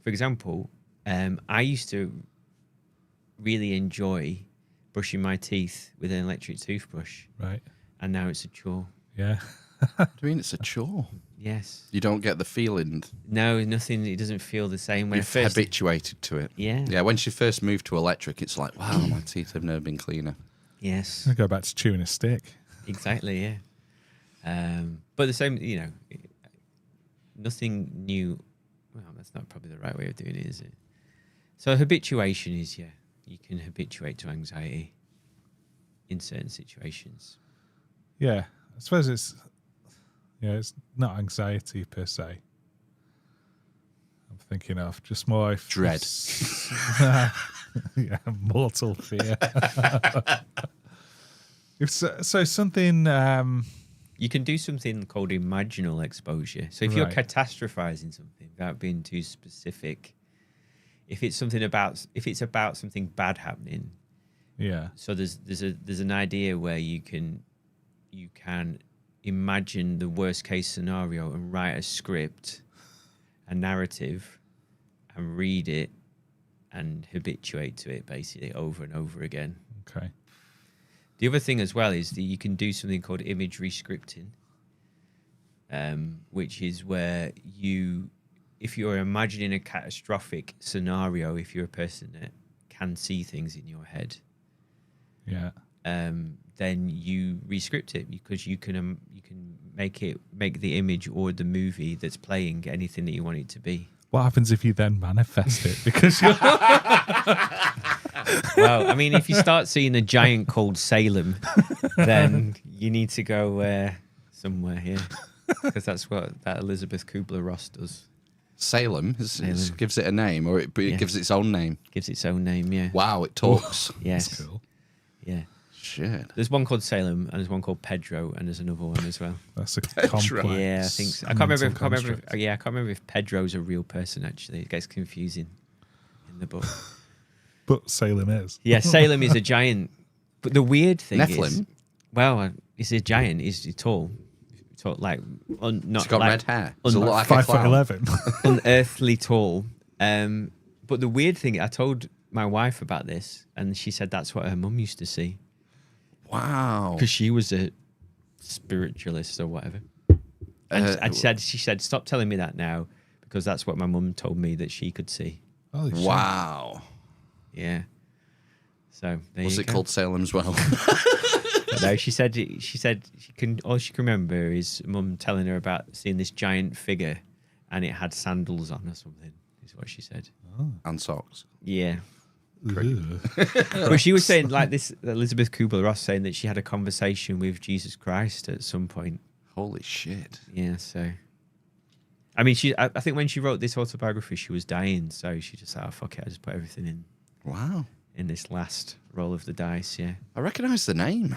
For example, I used to really enjoy brushing my teeth with an electric toothbrush. Right. And now it's a chore. Yeah. I mean, it's a chore. Yes. You don't get the feeling. No, nothing. It doesn't feel the same. When You're habituated to it. Yeah. Yeah, when she first moved to electric, it's like, wow, my teeth have never been cleaner. Yes. I go back to chewing a stick. Exactly, yeah. But the same, nothing new. Well, that's not probably the right way of doing it, is it? So habituation is, you can habituate to anxiety in certain situations. Yeah. I suppose it's not anxiety per se. I'm thinking of just more Dread. Yeah, mortal fear. So something You can do something called imaginal exposure. So if you're Right. catastrophizing something without being too specific, if it's about something bad happening, yeah. so there's an idea where you can imagine the worst case scenario and write a script, a narrative, and read it and habituate to it basically over and over again. Okay. The other thing as well is that you can do something called imagery scripting, which is where if you're imagining a catastrophic scenario, if you're a person that can see things in your head, Yeah. then you re-script it because you can make the image or the movie that's playing anything that you want it to be. What happens if you then manifest it? Because you're Well, I mean, if you start seeing a giant called Salem, then you need to go somewhere here because that's what that Elizabeth Kubler-Ross does. Salem, Salem. gives it a name, or it Yeah. gives its own name. Gives its own name, yeah. Wow, it talks. Yes. That's cool. Yeah. Shit. There's one called Salem, and there's one called Pedro, and there's another one as well. That's a Pedro. complex. Yeah, I think so. I mental can't remember. construct. Yeah, I can't remember if Pedro's a real person. Actually, it gets confusing in the book. But Salem is. Yeah, Salem is a giant. But the weird thing is, Nephilim? well, he's a giant. He's tall, like not It's got like red hair. Does it un- look like a 5'11". unearthly tall. But the weird thing, I told my wife about this, and she said that's what her mum used to see Wow. because she was a spiritualist or whatever. And she said, stop telling me that now because that's what my mum told me that she could see. Holy shit. Wow. Yeah. So there Was you it go. called Salem as well? No, she said all she can remember is mum telling her about seeing this giant figure, and it had sandals on or something. Is what she said. And socks. Yeah, Ugh. but she was saying like this. Elizabeth Kubler-Ross saying that she had a conversation with Jesus Christ at some point. Holy shit. Yeah, so I mean, I think when she wrote this autobiography, she was dying, so she just said, "Oh fuck it, I just put everything Wow. in this last roll of the dice." Yeah. I recognise the name.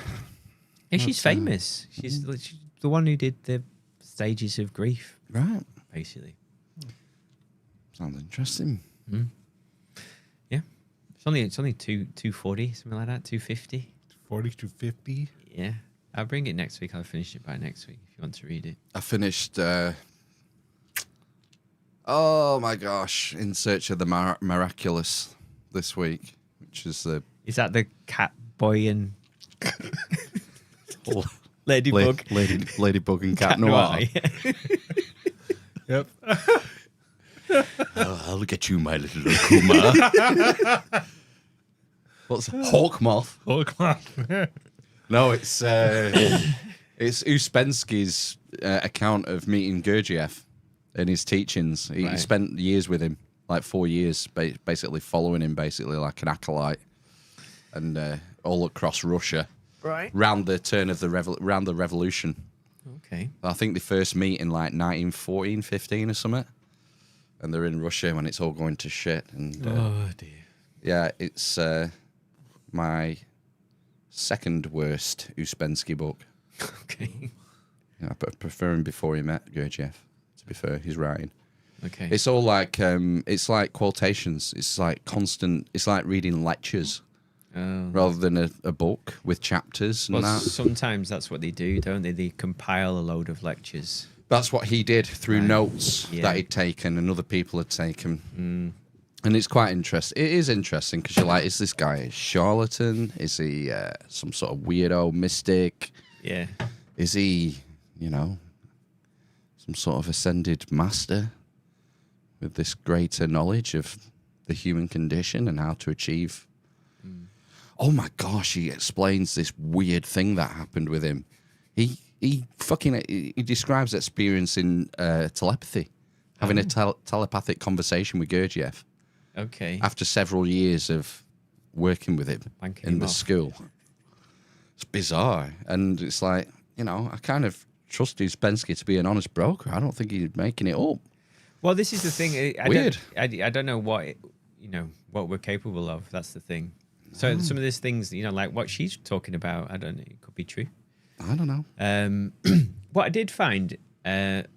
Yeah, she's famous. She's the one who did the stages of grief, Right. basically. Sounds interesting. Yeah, it's only 240, something like that, 250. 40 to 50. Yeah, I'll bring it next week. I'll finish it by next week if you want to read it. I finished. Oh my gosh! In Search of the Miraculous this week, which is the Is that the cat boy and ladybug? Ladybug and Cat Cat Noir. yeah. Yep. I'll get you, my little Kuma. What's Hawkmoth? Oh, come on. No, it's Uspensky's account of meeting Gurdjieff and his teachings. He Right. spent years with him, like 4 years, basically following him, basically like an acolyte, and all across Russia, Right. round the turn of the round the revolution. Okay. I think they first meet in like 1914, 15 or something, and they're in Russia when it's all going to shit. And Oh dear. yeah, it's my second worst Uspensky book. Okay. I prefer him before he met Gurdjieff. To be fair, he's writing. Okay. It's all like it's like quotations. It's like constant. It's like reading lectures rather than a book with chapters and Well, that. sometimes that's what they do, don't they? They compile a load of lectures. That's what he did through Right. notes Yeah. that he'd taken and other people had taken. And it's quite interesting. It is interesting because you're like, is this guy a charlatan? Is he some sort of weirdo mystic? Yeah. Is he, some sort of ascended master with this greater knowledge of the human condition and how to achieve? Oh my gosh, he explains this weird thing that happened with him. He describes experiencing telepathy, having a telepathic conversation with Gurdjieff Okay. after several years of working with him Wanking in him the off. school. It's bizarre. And it's like, I kind of trust Uspensky to be an honest broker. I don't think he's making it up. Well, this is the thing. Weird. I don't know what what we're capable of. That's the thing. So some of these things, like what she's talking about, I don't know. It could be true. I don't know. What I did find,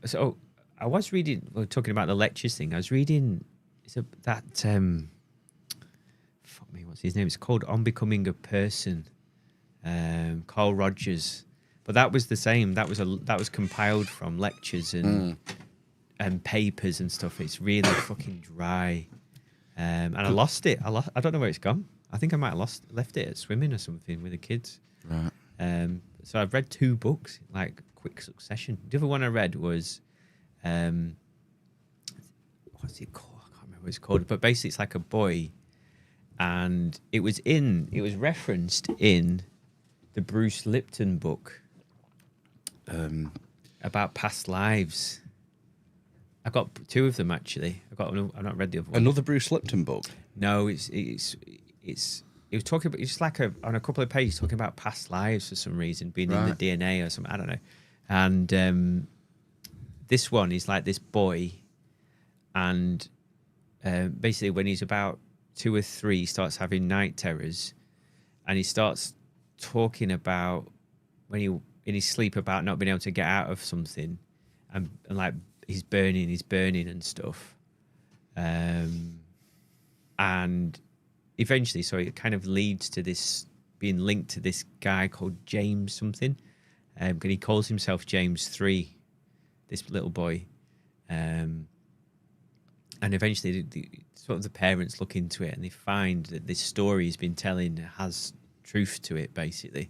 so I was reading. We're talking about the lectures thing. I was reading. Fuck me, what's his name? It's called On Becoming a Person. Carl Rogers. But that was the same. That was compiled from lectures and papers and stuff. It's really fucking dry. And I lost it. I don't know where it's gone. I think I might have left it at swimming or something with the kids. Right. So I've read 2 books, like quick succession. The other one I read was, what's it called? I can't remember what it's called. But basically, it's like a boy, and it was referenced in the Bruce Lipton book about past lives. I got 2 of them actually. I've not read the other one. Another Bruce Lipton book. No, it was talking about, it's like on a couple of pages talking about past lives for some reason, being in the DNA or something. I don't know. And this one is like this boy, and basically when he's about 2 or 3, he starts having night terrors, and he starts talking about when he in his sleep about not being able to get out of something, and like he's burning and stuff. And eventually, so it kind of leads to this being linked to this guy called James something. And he calls himself James 3, this little boy. And eventually, the parents look into it and they find that this story he's been telling has truth to it, basically.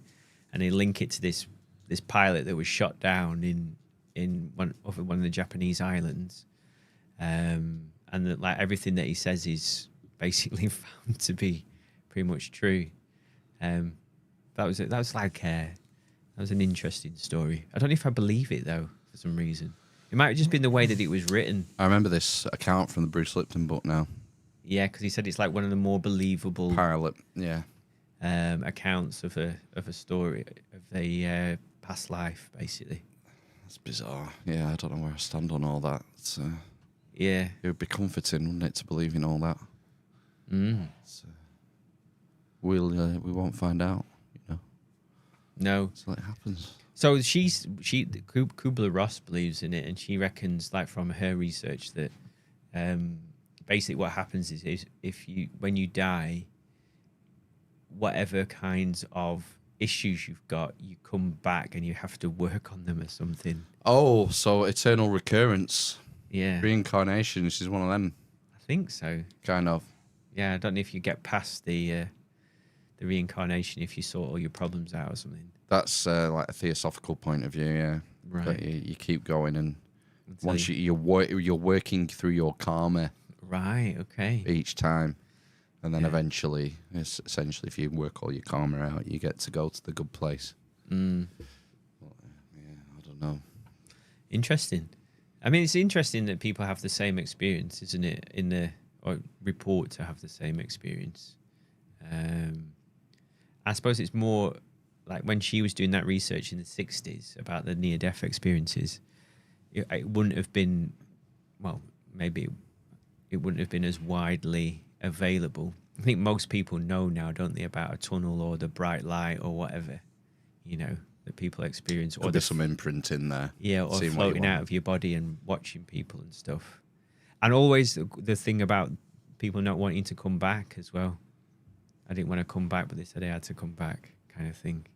And they link it to this pilot that was shot down in one of the Japanese islands. And that, like, everything that he says is basically found to be pretty much true. That was an interesting story. I don't know if I believe it though, for some reason. It might have just been the way that it was written. I remember this account from the Bruce Lipton book now. Yeah, because he said it's like one of the more believable Pilot, yeah. accounts of a story of a past life, basically. That's bizarre. Yeah, I don't know where I stand on all that. Yeah. It would be comforting, wouldn't it, to believe in all that? We won't find out, No. So it happens. So Kubler-Ross believes in it, and she reckons, like from her research, that basically what happens is when you die, whatever kinds of issues you've got, you come back and you have to work on them or something. Oh, so eternal recurrence, Yeah, reincarnation. This is one of them, I think so. kind of. Yeah, I don't know if you get past the reincarnation if you sort all your problems out or something. That's like a theosophical point of view, yeah. Right. But you keep going, and Until once you're working through your karma Right. Okay. each time, and then Yeah. eventually, it's essentially, if you work all your karma out, you get to go to the good place. Mm. Yeah, I don't know. Interesting. I mean, it's interesting that people have the same experience, isn't it? Or report to have the same experience. I suppose it's more like when she was doing that research in the 60s about the near-death experiences, it wouldn't have been, well, maybe it wouldn't have been as widely available. I think most people know now, don't they, about a tunnel or the bright light or whatever, that people experience. Could Or be some imprint in there. yeah, or seeing what you floating out want. of your body and watching people and stuff. And always the thing about people not wanting to come back as well. I didn't want to come back, but they said I had to come back, kind of thing.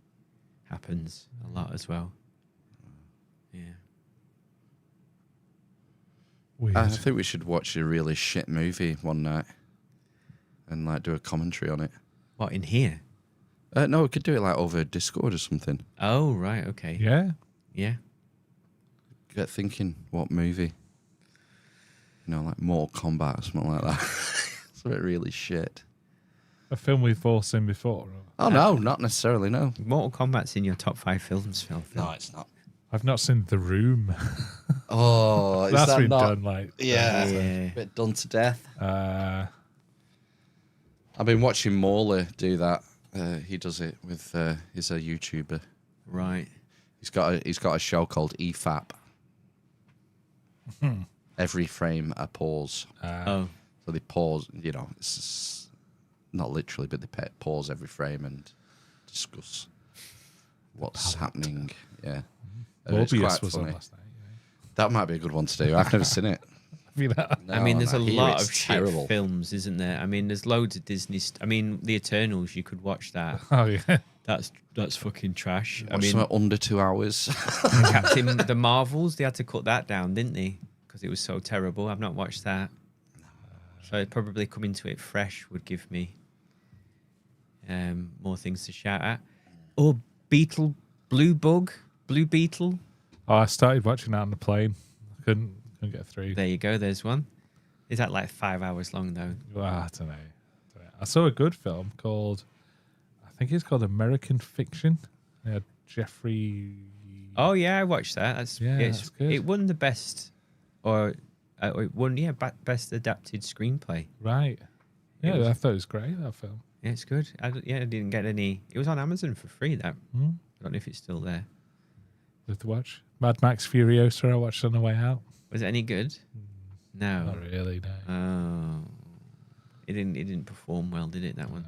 Happens a lot as well. Yeah. Weird. I think we should watch a really shit movie one night and like do a commentary on it. What, in here? No, we could do it like over Discord or something. Oh, right, okay. Yeah. Yeah. Get thinking, what movie? Like Mortal Kombat or something like that. Something really shit. A film we've all seen before. Oh no, not necessarily. No. Mortal Kombat's in your top 5 films, Phil. No, it's not. I've not seen The Room. Oh, is That's that been not? done like. Yeah, Yeah. a bit done to death. Uh, I've been watching Morley do that. He does it with. He's a YouTuber. Right. He's got a show called EFAP. Every frame a pause. Oh, So they pause. It's not literally, but they pause every frame and discuss what's happening. Yeah, it's Morbius quite was on funny. last night. That might be a good one to do. I've never seen it. I mean, there's a lot of terrible. shit films, isn't there? I mean, there's loads of Disney. I mean, The Eternals. You could watch that. Oh yeah. That's fucking trash. I Watch mean, something under 2 hours. Captain the Marvels. They had to cut that down, didn't they? Because it was so terrible. I've not watched that. So probably coming to it fresh would give me more things to shout at. Or Blue Beetle. Oh, I started watching that on the plane. I couldn't get through. There you go. There's one. Is that like 5 hours long though? Well, I don't know. I saw a good film called, I think it's called American Fiction. Yeah, Jeffrey. Oh yeah, I watched that. That's good. It won the best, or it won best adapted screenplay. Right. Yeah, It was- I thought it was great, that film. Yeah, it's good. I didn't get any. It was on Amazon for free. That Hmm? I don't know if it's still there. Worth to watch. Mad Max Furiosa, I watched on the way out. Was it any good? No. Not really, no. Oh, it didn't perform well, did it? That one.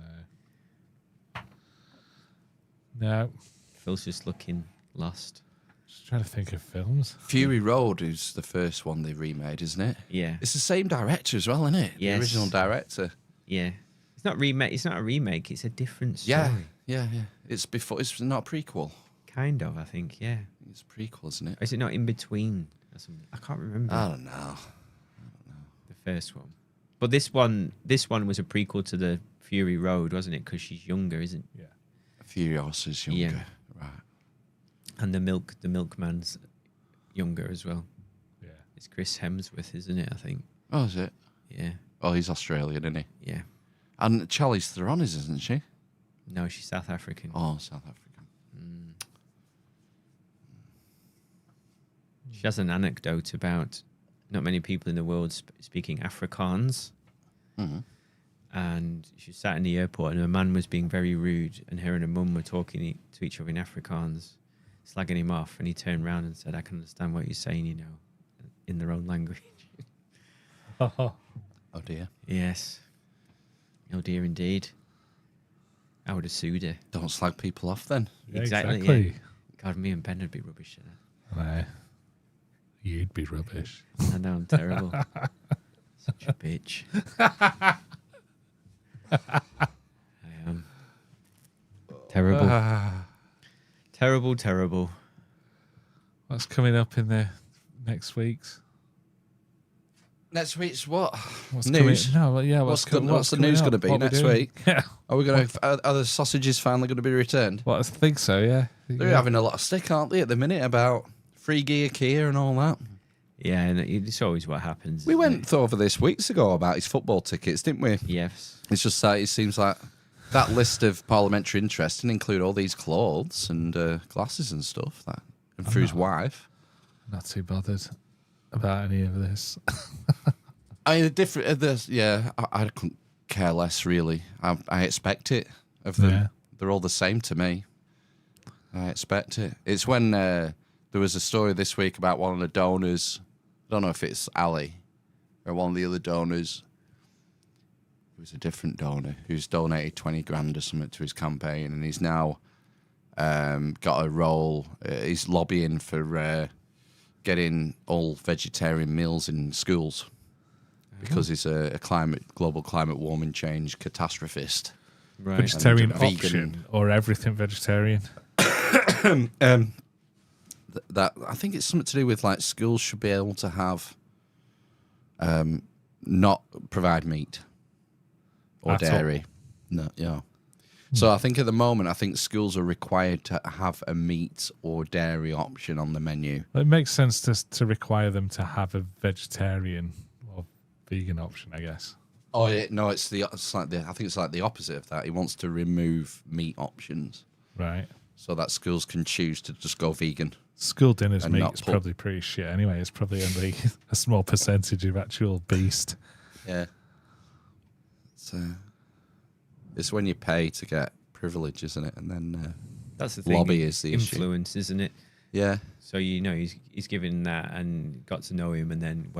No. Phil's just looking lost. Just trying to think of films. Fury Road is the first one they remade, isn't it? Yeah. It's the same director as well, isn't it? Yes. The original director. Yeah. It's not remake. It's not a remake. It's a different story. Yeah. It's before. It's not a prequel. Kind of. I think. Yeah. It's a prequel, isn't it? Or is it not in between? Or something? I can't remember. I don't know. The first one. But this one was a prequel to the Fury Road, wasn't it? Because she's younger, isn't? Yeah. Furiosa's younger. Yeah. Right. And the milkman's younger as well. Yeah. It's Chris Hemsworth, isn't it? I think. Oh, is it? Yeah. Oh, he's Australian, isn't he? Yeah. And Charlize Theron isn't she? No, she's South African. Oh, South African. She has an anecdote about not many people in the world speaking Afrikaans. Mhm. And she sat in the airport and a man was being very rude and her and her mum were talking to each other in Afrikaans, slagging him off. And he turned around and said, I can understand what you're saying, in their own language. Oh dear. Yes. Oh dear, indeed. I would have sued her. Don't slag people off then. Yeah, Exactly, exactly. yeah. God, me and Ben would be rubbish at No. You'd be rubbish. that. I know, I'm terrible. Such a bitch. I am. Terrible. Terrible. What's coming up in the next week's? Next week's what? What's News? Coming? No, well, yeah. What's the what's news coming going to up? be What we next doing? week? Yeah. Are we going to? Are the sausages finally going to be returned? Well, I think so, yeah. They're having a lot of stick, aren't they, at the minute about free gear Kia and all that? Yeah, and it's always what happens. We isn't went it? over this weeks ago about his football tickets, didn't we? Yes. It's just that it seems like that list of parliamentary interest didn't include all these clothes and glasses and stuff. That and for his wife. Not too bothered about any of this. I mean, the different. I couldn't care less really. I expect it of them. Yeah. They're all the same to me. I expect it. It's when there was a story this week about one of the donors. I don't know if it's Ali or one of the other donors. was a different donor who's donated 20 grand or something to his campaign, and he's now got a role. He's lobbying for getting all vegetarian meals in schools because he's a global climate warming change catastrophist. Right. Vegetarian And vegan. option or everything vegetarian? That I think it's something to do with like schools should be able to have not provide meat or At all. dairy. No, yeah. So I think at the moment, I think schools are required to have a meat or dairy option on the menu. It makes sense to require them to have a vegetarian or vegan option, I guess. Oh yeah, no, it's like I think it's like the opposite of that. He wants to remove meat options Right. so that schools can choose to just go vegan. School dinners And meat not is put- probably pretty shit anyway. It's probably only a small percentage of actual beast. Yeah. It's when you pay to get privilege, isn't it? And then That's the thing. lobby is the issue. influence, isn't it? Yeah. So he's given that and got to know him, and then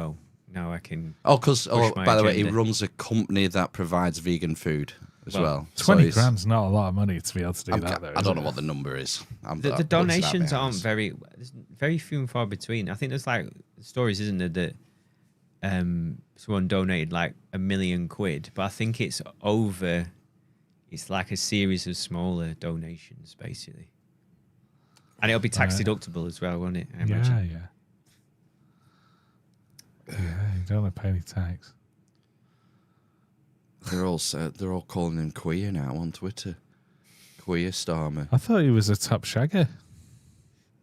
now I can. Oh, because Push my by the way, he agenda. runs a company that provides vegan food as well. So 20 he's- grand's not a lot of money to be able to do I'm that, ca- though. I is don't it? know what the number is. The donations aren't there's very few and far between. I think there's like stories, isn't there, that someone donated like £1 million, but I think it's over. It's like a series of smaller donations, basically, and it'll be tax Right. deductible as well, won't it? I Yeah, imagine. yeah. Yeah, you don't have to pay any tax. They're all calling him queer now on Twitter. Queer Starmer. I thought he was a top shagger.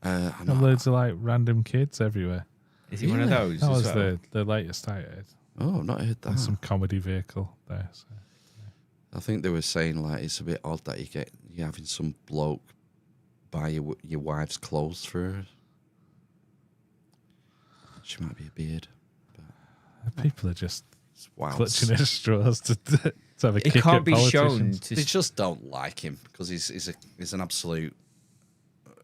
I Got know. loads of like random kids everywhere. Is he one of those? That as was well? the latest I heard. Oh, I've not heard And that. some comedy vehicle there. So. I think they were saying like it's a bit odd that you're having some bloke buy your wife's clothes for her. She might be a beard. People are just It's wild. clutching at straws to have a It kick can't at be shown politicians. to. They just don't like him because he's an absolute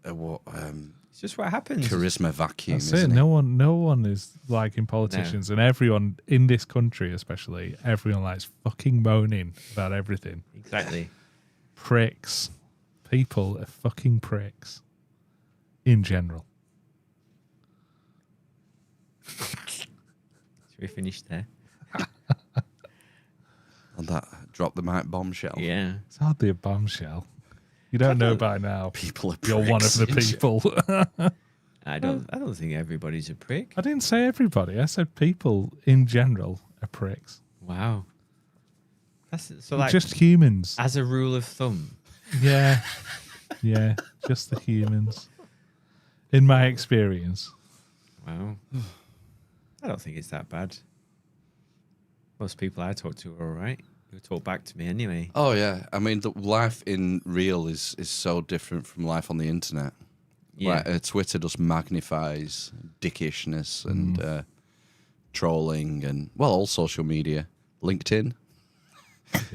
It's just what happens. charisma vacuum. That's it. Isn't he? No one is liking politicians, and everyone in this country, especially, everyone likes fucking moaning about everything. Exactly. Pricks. People are fucking pricks. In general. Should we finish there? And that drop the mic bombshell. Yeah. It's hardly a bombshell. You don't know by now. People are You're one of pricks, the isn't it? people. I don't think everybody's a prick. I didn't say everybody. I said people in general are pricks. Wow. That's so like Just humans. as a rule of thumb. Yeah. Yeah. Just the humans. In my experience. Wow. I don't think it's that bad. Most people I talk to are all right. Who talk back to me anyway. Oh yeah, I mean the life in real is so different from life on the internet. Yeah. Like, Twitter just magnifies dickishness and trolling and all social media, LinkedIn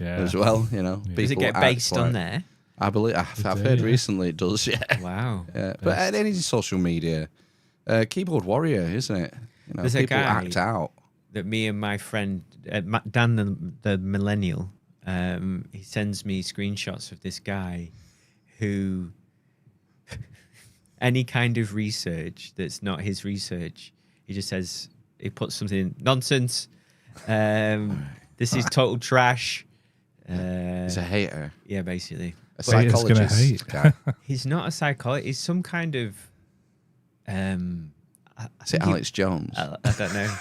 Yeah. as well. You know, Does it people get act based for on it. there? I believe I've do, heard yeah. recently it does. Yeah, Wow. but at any social media, keyboard warrior, isn't it? You know, There's a people guy- act out. That me and my friend Dan the millennial, he sends me screenshots of this guy who any kind of research that's not his research, he just says he puts something in nonsense. This is total trash. He's a hater, Yeah, basically. a Haters gonna psychologist hate. guy. He's not a psychologist. He's some kind of I Is it think he- Alex Jones? I don't know.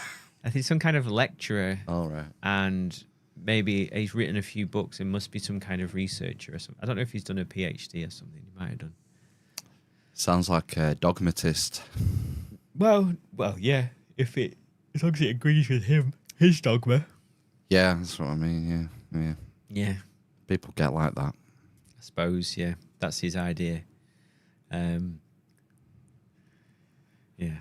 I think some kind of lecturer, All right. and maybe he's written a few books and must be some kind of researcher or something. I don't know if he's done a PhD or something. He might have done. Sounds like a dogmatist. Well, yeah. As long as it agrees with him, his dogma. Yeah, that's what I mean. Yeah. Yeah, People get like that. I suppose. Yeah, that's his idea. Yeah.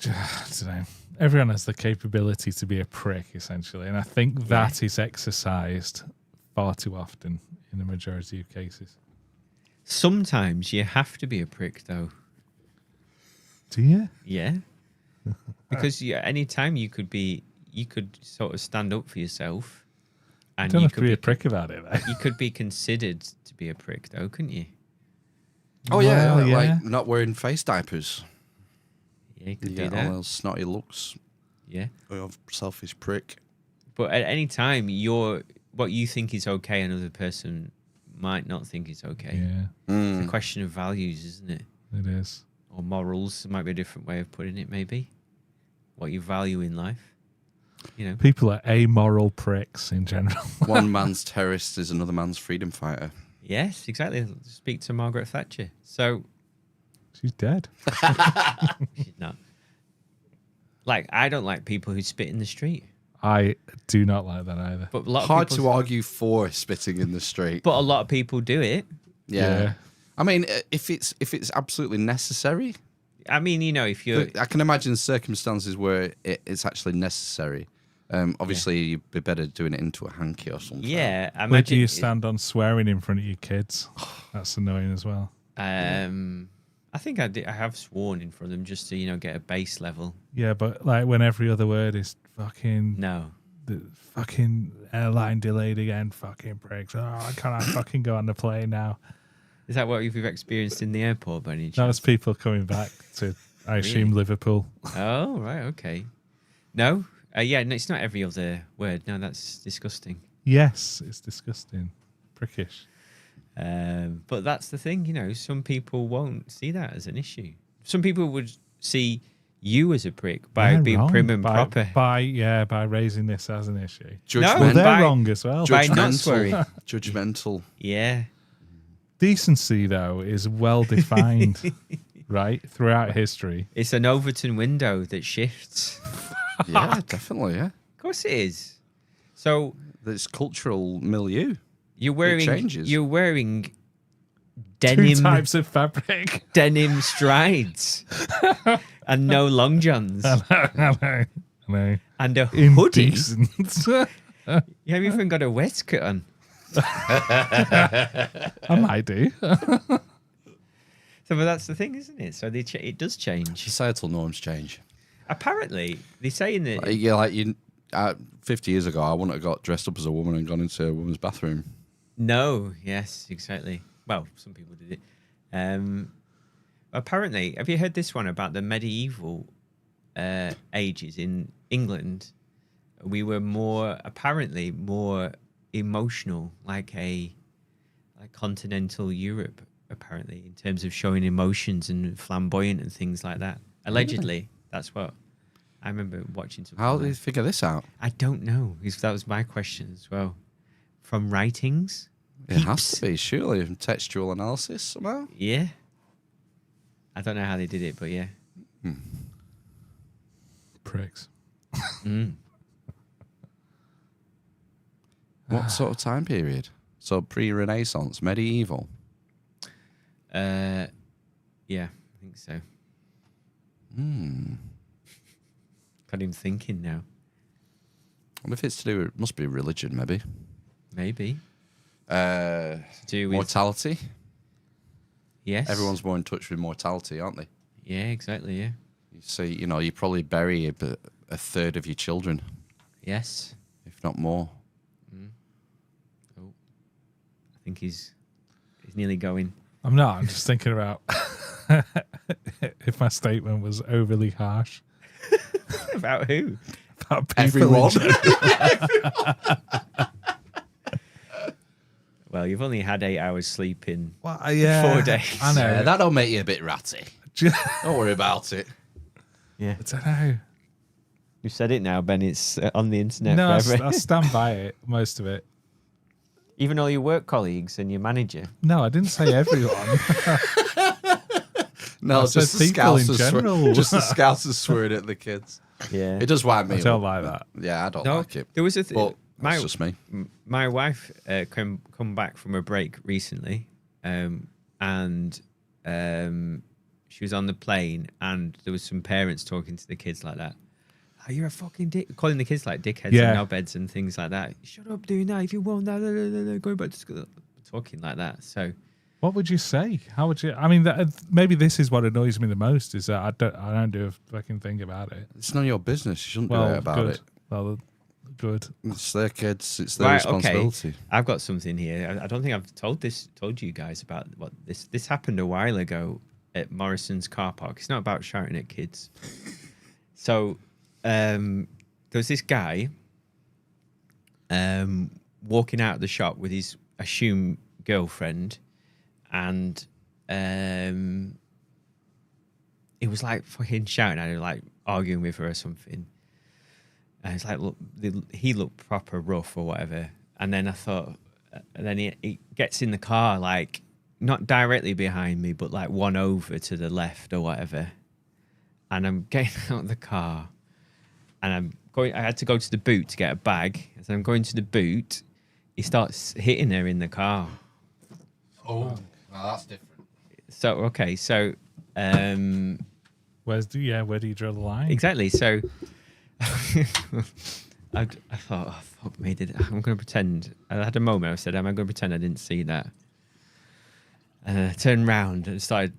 I don't know. Everyone has the capability to be a prick, essentially, and I think that is exercised far too often in the majority of cases. Sometimes you have to be a prick, though. Do you? Yeah. Because any time you you could sort of stand up for yourself, You and don't you have to could be a prick about it, though. you could be considered to be a prick, though, couldn't you? Oh yeah, Well, yeah. like not wearing face diapers. Yeah, you could You do get all that. those snotty looks. Yeah, Oh, selfish prick. but at any time, what you think is okay, another person might not think is okay. Yeah, It's a question of values, isn't it? it is. Or morals. It might be a different way of putting it, maybe. What you value in life. You know. People are amoral pricks in general. One man's terrorist is another man's freedom fighter. Yes, exactly. Speak to Margaret Thatcher. So She's dead. she's not. Like, I don't like people who spit in the street. I do not like that either. But a lot Hard of people, to argue for spitting in the street. But a lot of people do it. Yeah. I mean, if it's absolutely necessary, I mean, you know, if you're I can imagine circumstances where it's actually necessary. Obviously, you'd be better doing it into a hanky or something. yeah, I Where do imagine you stand on swearing in front of your kids? That's annoying as well. I think I have sworn in front of them just to, you know, get a base level. Yeah, but like when every other word is fucking No. the fucking airline delayed again, fucking pricks. Oh, can I fucking go on the plane now? Is that what you've experienced in the airport by any That chance? was people coming back to, I assume, Really? Liverpool. Oh, right, okay. No? Yeah, no, it's not every other word. No, that's disgusting. Yes, it's disgusting. Prickish. But that's the thing, you know, some people won't see that as an issue. Some people would see you as a prick by They're being wrong. prim and by, proper. by raising this as an issue. No, Well, Judgmental. they're by- wrong as well. by not swearing. Judgmental. Yeah. Decency, though, is well defined, right, throughout history. It's an Overton window that shifts. Yeah, definitely. Yeah, Of course it is. So it's cultural milieu. you're changes. wearing Two denim types of fabric. denim strides and no long johns I know. and a hoodie. Indecent. You haven't even got a waistcoat on. I might do. So, but that's the thing, isn't it? So it does change. Societal norms change. Apparently, they say in the Yeah, like 50 years ago, I wouldn't have got dressed up as a woman and gone into a woman's bathroom. no, yes, exactly. Well, some people did it. Apparently, have you heard this one about the medieval ages in England? We were apparently more emotional, like continental Europe, apparently, in terms of showing emotions and flamboyant and things like that. Allegedly, that's what I remember watching. How did you figure this out? I don't know. That was my question as well. From writings, It has Peeps. to be, surely. Textual analysis somehow. Yeah. I don't know how they did it, but yeah. Pricks. Mm. What sort of time period? So pre-Renaissance, medieval. Yeah, I think so. Got him thinking now. And if it's to do with, it must be religion, maybe. Maybe. Uh, To do with mortality. yes. Everyone's more in touch with mortality, aren't they? Yeah, exactly. Yeah. You see, you probably bury a third of your children, Yes. if not more. Oh, I think he's nearly going. I'm not. I'm just thinking about if my statement was overly harsh. About who? About people Everyone. in general. Well, you've only had 8 hours sleep in. Well, yeah, 4 days. I know. Yeah, that'll make you a bit ratty. Don't worry about it. Yeah. I don't know. You've said it now, Ben. It's on the internet No, forever. I stand by it, most of it. Even all your work colleagues and your manager. No, I didn't say everyone. No, I said just the people in scouts general. just the scouts are swearing at the kids. Yeah. It does wind me I up. don't like that. Yeah, I don't No, like it. there was a But that's just me. My wife come back from a break recently, and she was on the plane, and there was some parents talking to the kids like that. Oh, you're a fucking dick, calling the kids like dickheads Yeah. and knobheads and things like that. Shut up doing that if you want that. Going back to school, talking like that. So What would you say? How would you? I mean, maybe this is what annoys me the most is that I don't do a fucking thing about it. It's none of your business. You shouldn't do Well, it about good. it. Well, good. It's their kids. It's their Right, responsibility. okay. I've got something here. I don't think I've told you guys about what this happened a while ago at Morrison's car park. It's not about shouting at kids. So there was this guy walking out of the shop with his assumed girlfriend, and he was like fucking shouting at her, like arguing with her or something. And it's like, look, he looked proper rough or whatever. And then I thought, and then he gets in the car, like not directly behind me, but like one over to the left or whatever. And I'm getting out of the car, and I had to go to the boot to get a bag. As I'm going to the boot, he starts hitting her in the car. Oh, well, that's different. So, okay, so where do you draw the line? exactly. So I thought, oh, fuck me, I'm going to pretend. I had a moment. I said, am I going to pretend I didn't see that? And I turned round and started,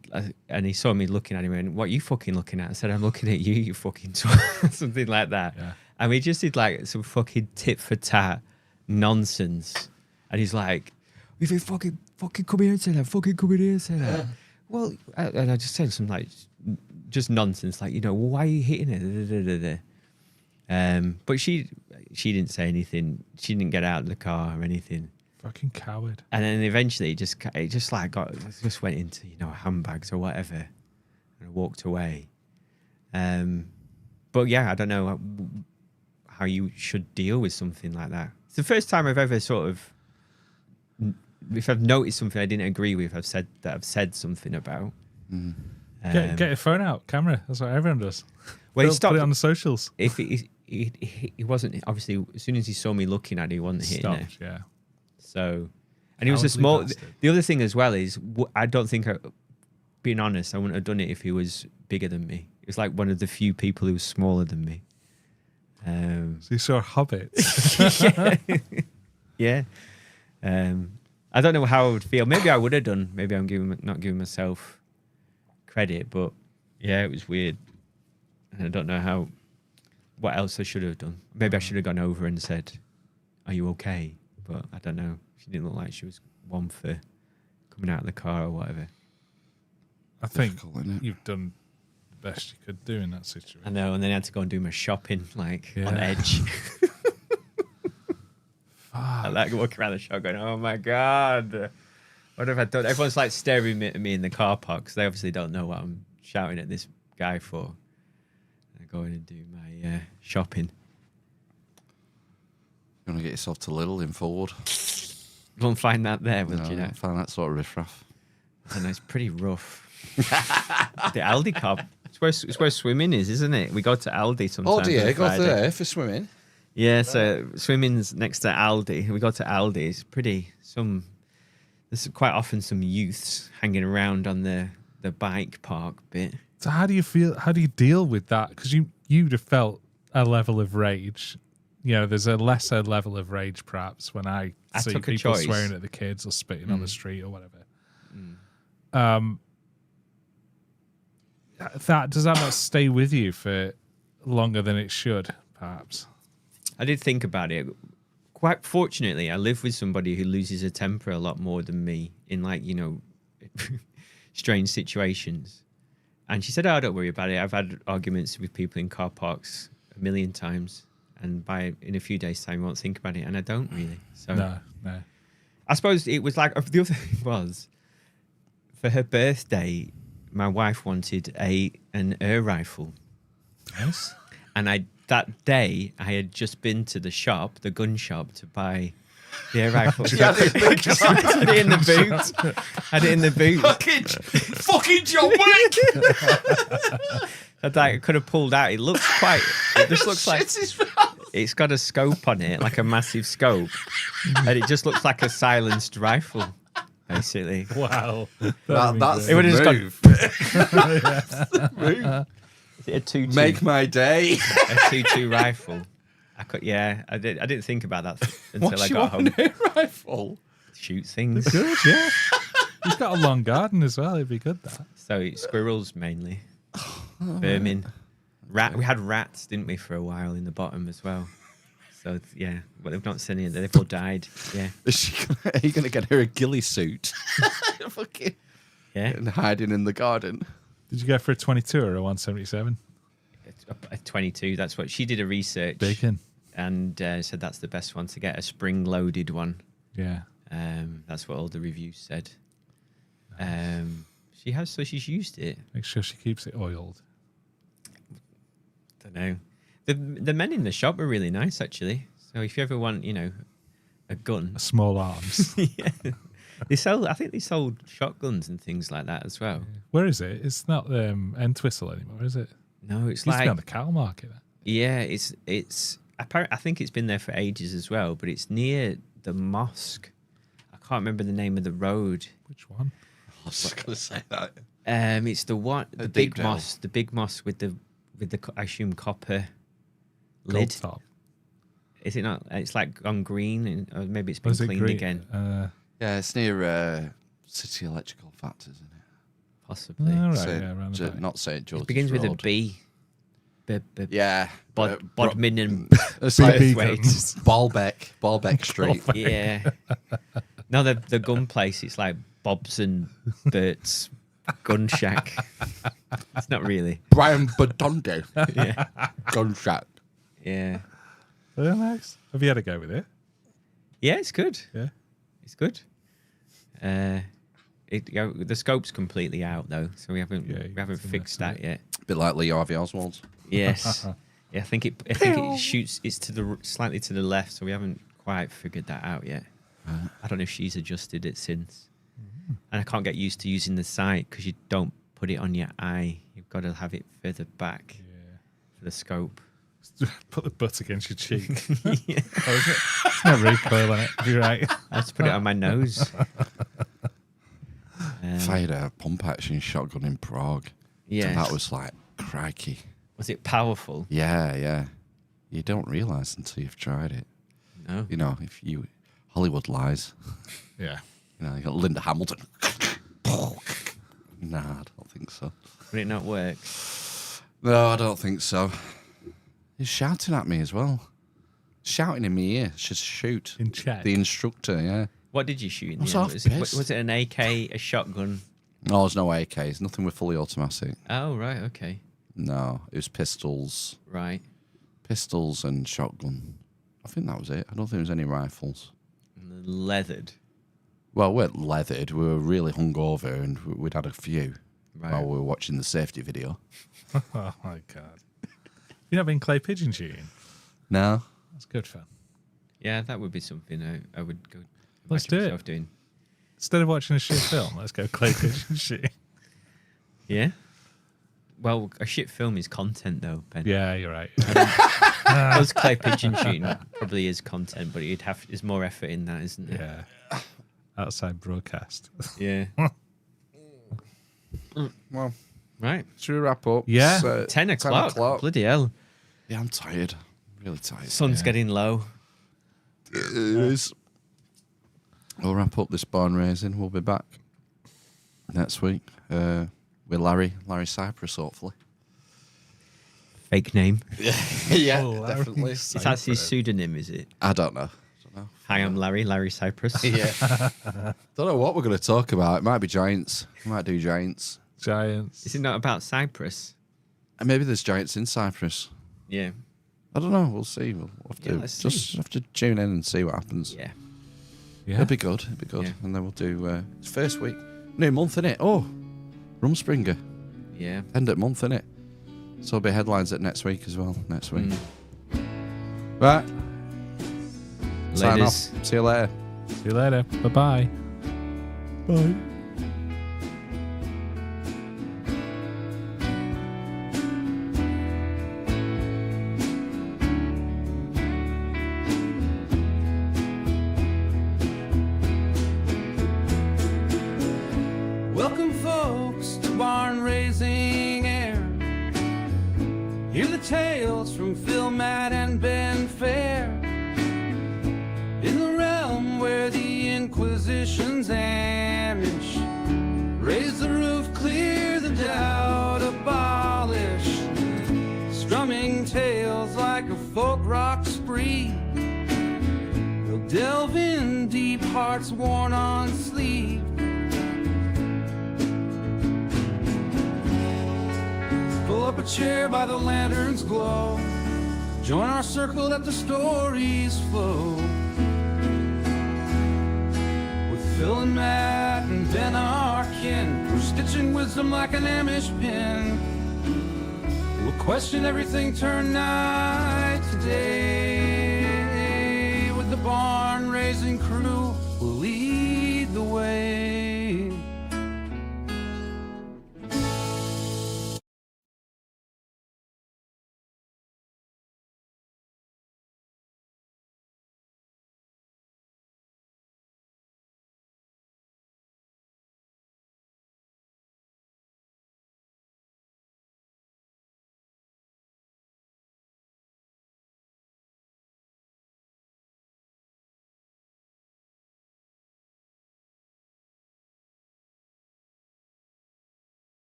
and he saw me looking at him and, what are you fucking looking at? I said, I'm looking at you, you fucking something like that. Yeah. And we just did like some fucking tit for tat nonsense. And he's like, if you fucking come here and say that, fucking come in here and say that. Well, and I just said some like, just nonsense, like, why are you hitting it? But she didn't say anything. She didn't get out of the car or anything. Fucking coward. And then eventually it just went into, handbags or whatever. And I walked away. But yeah, I don't know how you should deal with something like that. It's the first time I've ever sort of, if I've noticed something I didn't agree with, I've said something about. Mm. Get your phone out, camera. That's what everyone does. Well, he Put it on the socials. If he wasn't, obviously, as soon as he saw me looking at it, he wasn't hitting it. Yeah. So, and he was a Cowardly small. bastard. The other thing as well is, I don't think, being honest, I wouldn't have done it if he was bigger than me. It was like one of the few people who was smaller than me. So you saw hobbits. Yeah. I don't know how I would feel. Maybe I would have done. Maybe I'm not giving myself credit, but yeah, it was weird. And I don't know what else I should have done. Maybe I should have gone over and said, "Are you okay?" But I don't know. She didn't look like she was one for coming out of the car or whatever. I think Difficult, isn't it? you've done the best you could do in that situation. I know, and then I had to go and do my shopping, like, on Yeah. edge. I like walking around the shop going, oh my God, what have I done? Everyone's like staring at me in the car park because they obviously don't know what I'm shouting at this guy for. I go in and do my shopping. You want to get yourself to Lidl in Ford? You won't find that there, will you know? Find that sort of riffraff. I know, it's pretty rough. The Aldi car, it's where swimming is, isn't it? We go to Aldi sometimes. Oh dear, on go Friday. there for swimming. Yeah, so swimming's next to Aldi. We go to Aldi. It's there's quite often some youths hanging around on the bike park bit. So how do you feel? How do you deal with that? Because you'd have felt a level of rage. There's a lesser level of rage perhaps when I see took a people choice. swearing at the kids or spitting on the street or whatever. Does that not stay with you for longer than it should, perhaps? I did think about it. Quite fortunately, I live with somebody who loses her temper a lot more than me in strange situations. And she said, "Oh, don't worry about it. I've had arguments with people in car parks a million times, and in a few days' time, I won't think about it." And I don't really. So No. I suppose it was like the other thing was for her birthday, my wife wanted an air rifle. Yes. And that day I had just been to the gun shop to buy the air rifle. had it in the boot. Had it in the boot. Fucking John Wick! I could have pulled out. It just looks like it's got a scope on it, like a massive scope, and it just looks like a silenced rifle, basically. Wow. That's It would have the just move. Is it a 2.2? Make my day. A 2.2 rifle. I didn't think about that until I got home. An air rifle? Shoot things. Good, yeah. He's got a long garden as well. It'd be good, that. So it's squirrels mainly. Vermin. We had rats, didn't we, for a while in the bottom as well. So yeah, but they've not seen it. They've all died. Yeah, Are you going to get her a ghillie suit? Fucking yeah. and hiding in the garden. Did you go for a 22 or a 177? A 22. That's what she did a research. Bacon. And said that's the best one to get, a spring-loaded one. Yeah. That's what all the reviews said. She's used it. Make sure she keeps it oiled. Don't know. The men in the shop are really nice, actually. So if you ever want, a gun, Small arms. yeah, they sell. I think they sold shotguns and things like that as well. Where is it? It's not Entwistle anymore, is it? No, it's It used to be on like the cattle market. yeah, it's. I think it's been there for ages as well, but it's near the mosque. I can't remember the name of the road. Which one? I was just going to say that. It's the one, the Deep big Dale. mosque, the big mosque with the I assume copper Gold lid. top. Is it not? It's like on green, or maybe it's Or been is it cleaned green? again. Yeah, it's near City Electrical Factors, isn't it? Possibly. All right, St. yeah, around about. Not St. George's It begins with a Road. B. Yeah. Bodmin and It's like BB Wait. guns. Baalbek Street. yeah. No, the gun place. It's like Bob's and Bert's gun shack. It's not really. Brian Badondo. Yeah. Gunshot. Yeah. Oh, nice. Have you had a go with it? Yeah, it's good. Yeah. It's good. The scope's completely out though, so we haven't Yeah, you haven't can fixed mess with that yet. Bit like Lee Harvey Oswald. Yes. Yeah, I think it shoots. It's to the slightly to the left, so we haven't quite figured that out yet. I don't know if she's adjusted it since, and I can't get used to using the sight because you don't put it on your eye. You've got to have it further back for the scope. Put the butt against your cheek. Yeah. Oh, is it? It's not recoil on it. You're right. I have to put it on my nose. If I had a pump action shotgun in Prague, Yeah. that was like crikey. Was it powerful? Yeah. You don't realise until you've tried it. No. You know, Hollywood lies. Yeah. You know, you got Linda Hamilton. Nah, I don't think so. Would it not work? No, I don't think so. He's shouting at me as well. Shouting in my ear. Just shoot. In check. The instructor, yeah. What did you shoot in the was end? half Was pissed. it an AK, a shotgun? No, there's no AKs. Nothing with fully automatic. Oh, right. Okay. No, it was pistols. Right. Pistols and shotgun. I think that was it. I don't think there was any rifles. Leathered. Well, we weren't leathered. We were really hungover and we'd had a few Right. while we were watching the safety video. Oh, my God. You've not been clay pigeon shooting? No. That's good fun. Yeah, that would be something I would go. Let's imagine do it. myself doing. Instead of watching a shit film, let's go clay pigeon shooting. Yeah. Well, a shit film is content, though, Ben. Yeah, you're right. Us clay pigeon shooting probably is content, but there's more effort in that, isn't there? Yeah. Outside broadcast. Yeah. Well, Right. should we wrap up? Yeah. It's, 10 o'clock. Bloody hell. Yeah, I'm tired. Really tired. Sun's getting low. It is. We'll wrap up this barn raising. We'll be back next week with Larry Cypress, hopefully. Fake name. Yeah, Oh, Larry definitely. It's actually his pseudonym, is it? I don't know. Hi, I'm Larry Cypress. Yeah. Don't know what we're going to talk about. It might be giants. We might do giants. Giants. Is it not about Cyprus? And maybe there's giants in Cyprus. Yeah. I don't know. We'll see. We'll have to let's just have to tune in and see what happens. Yeah. Yeah. It'll be good. It'll be good. Yeah. And then we'll do it's first week. New month, innit? Oh, Rumspringer. Yeah. End of month, innit? So there'll be headlines at next week as well. Next week. Mm. Right. Sign off. Ladies. See you later. See you later. Bye-bye. Bye. Welcome, folks, to Barn Raising Air. Hear the tales from Phil, Matt, and Ben Fair. In the realm where the Inquisition's ammunition heart's worn on sleeve. Pull up a chair by the lantern's glow. Join our circle, let the stories flow. With Phil and Matt and Ben, our kin, we're stitching wisdom like an Amish pin. We'll question everything, turn night to day. With the barn raising crew, we'll lead the way.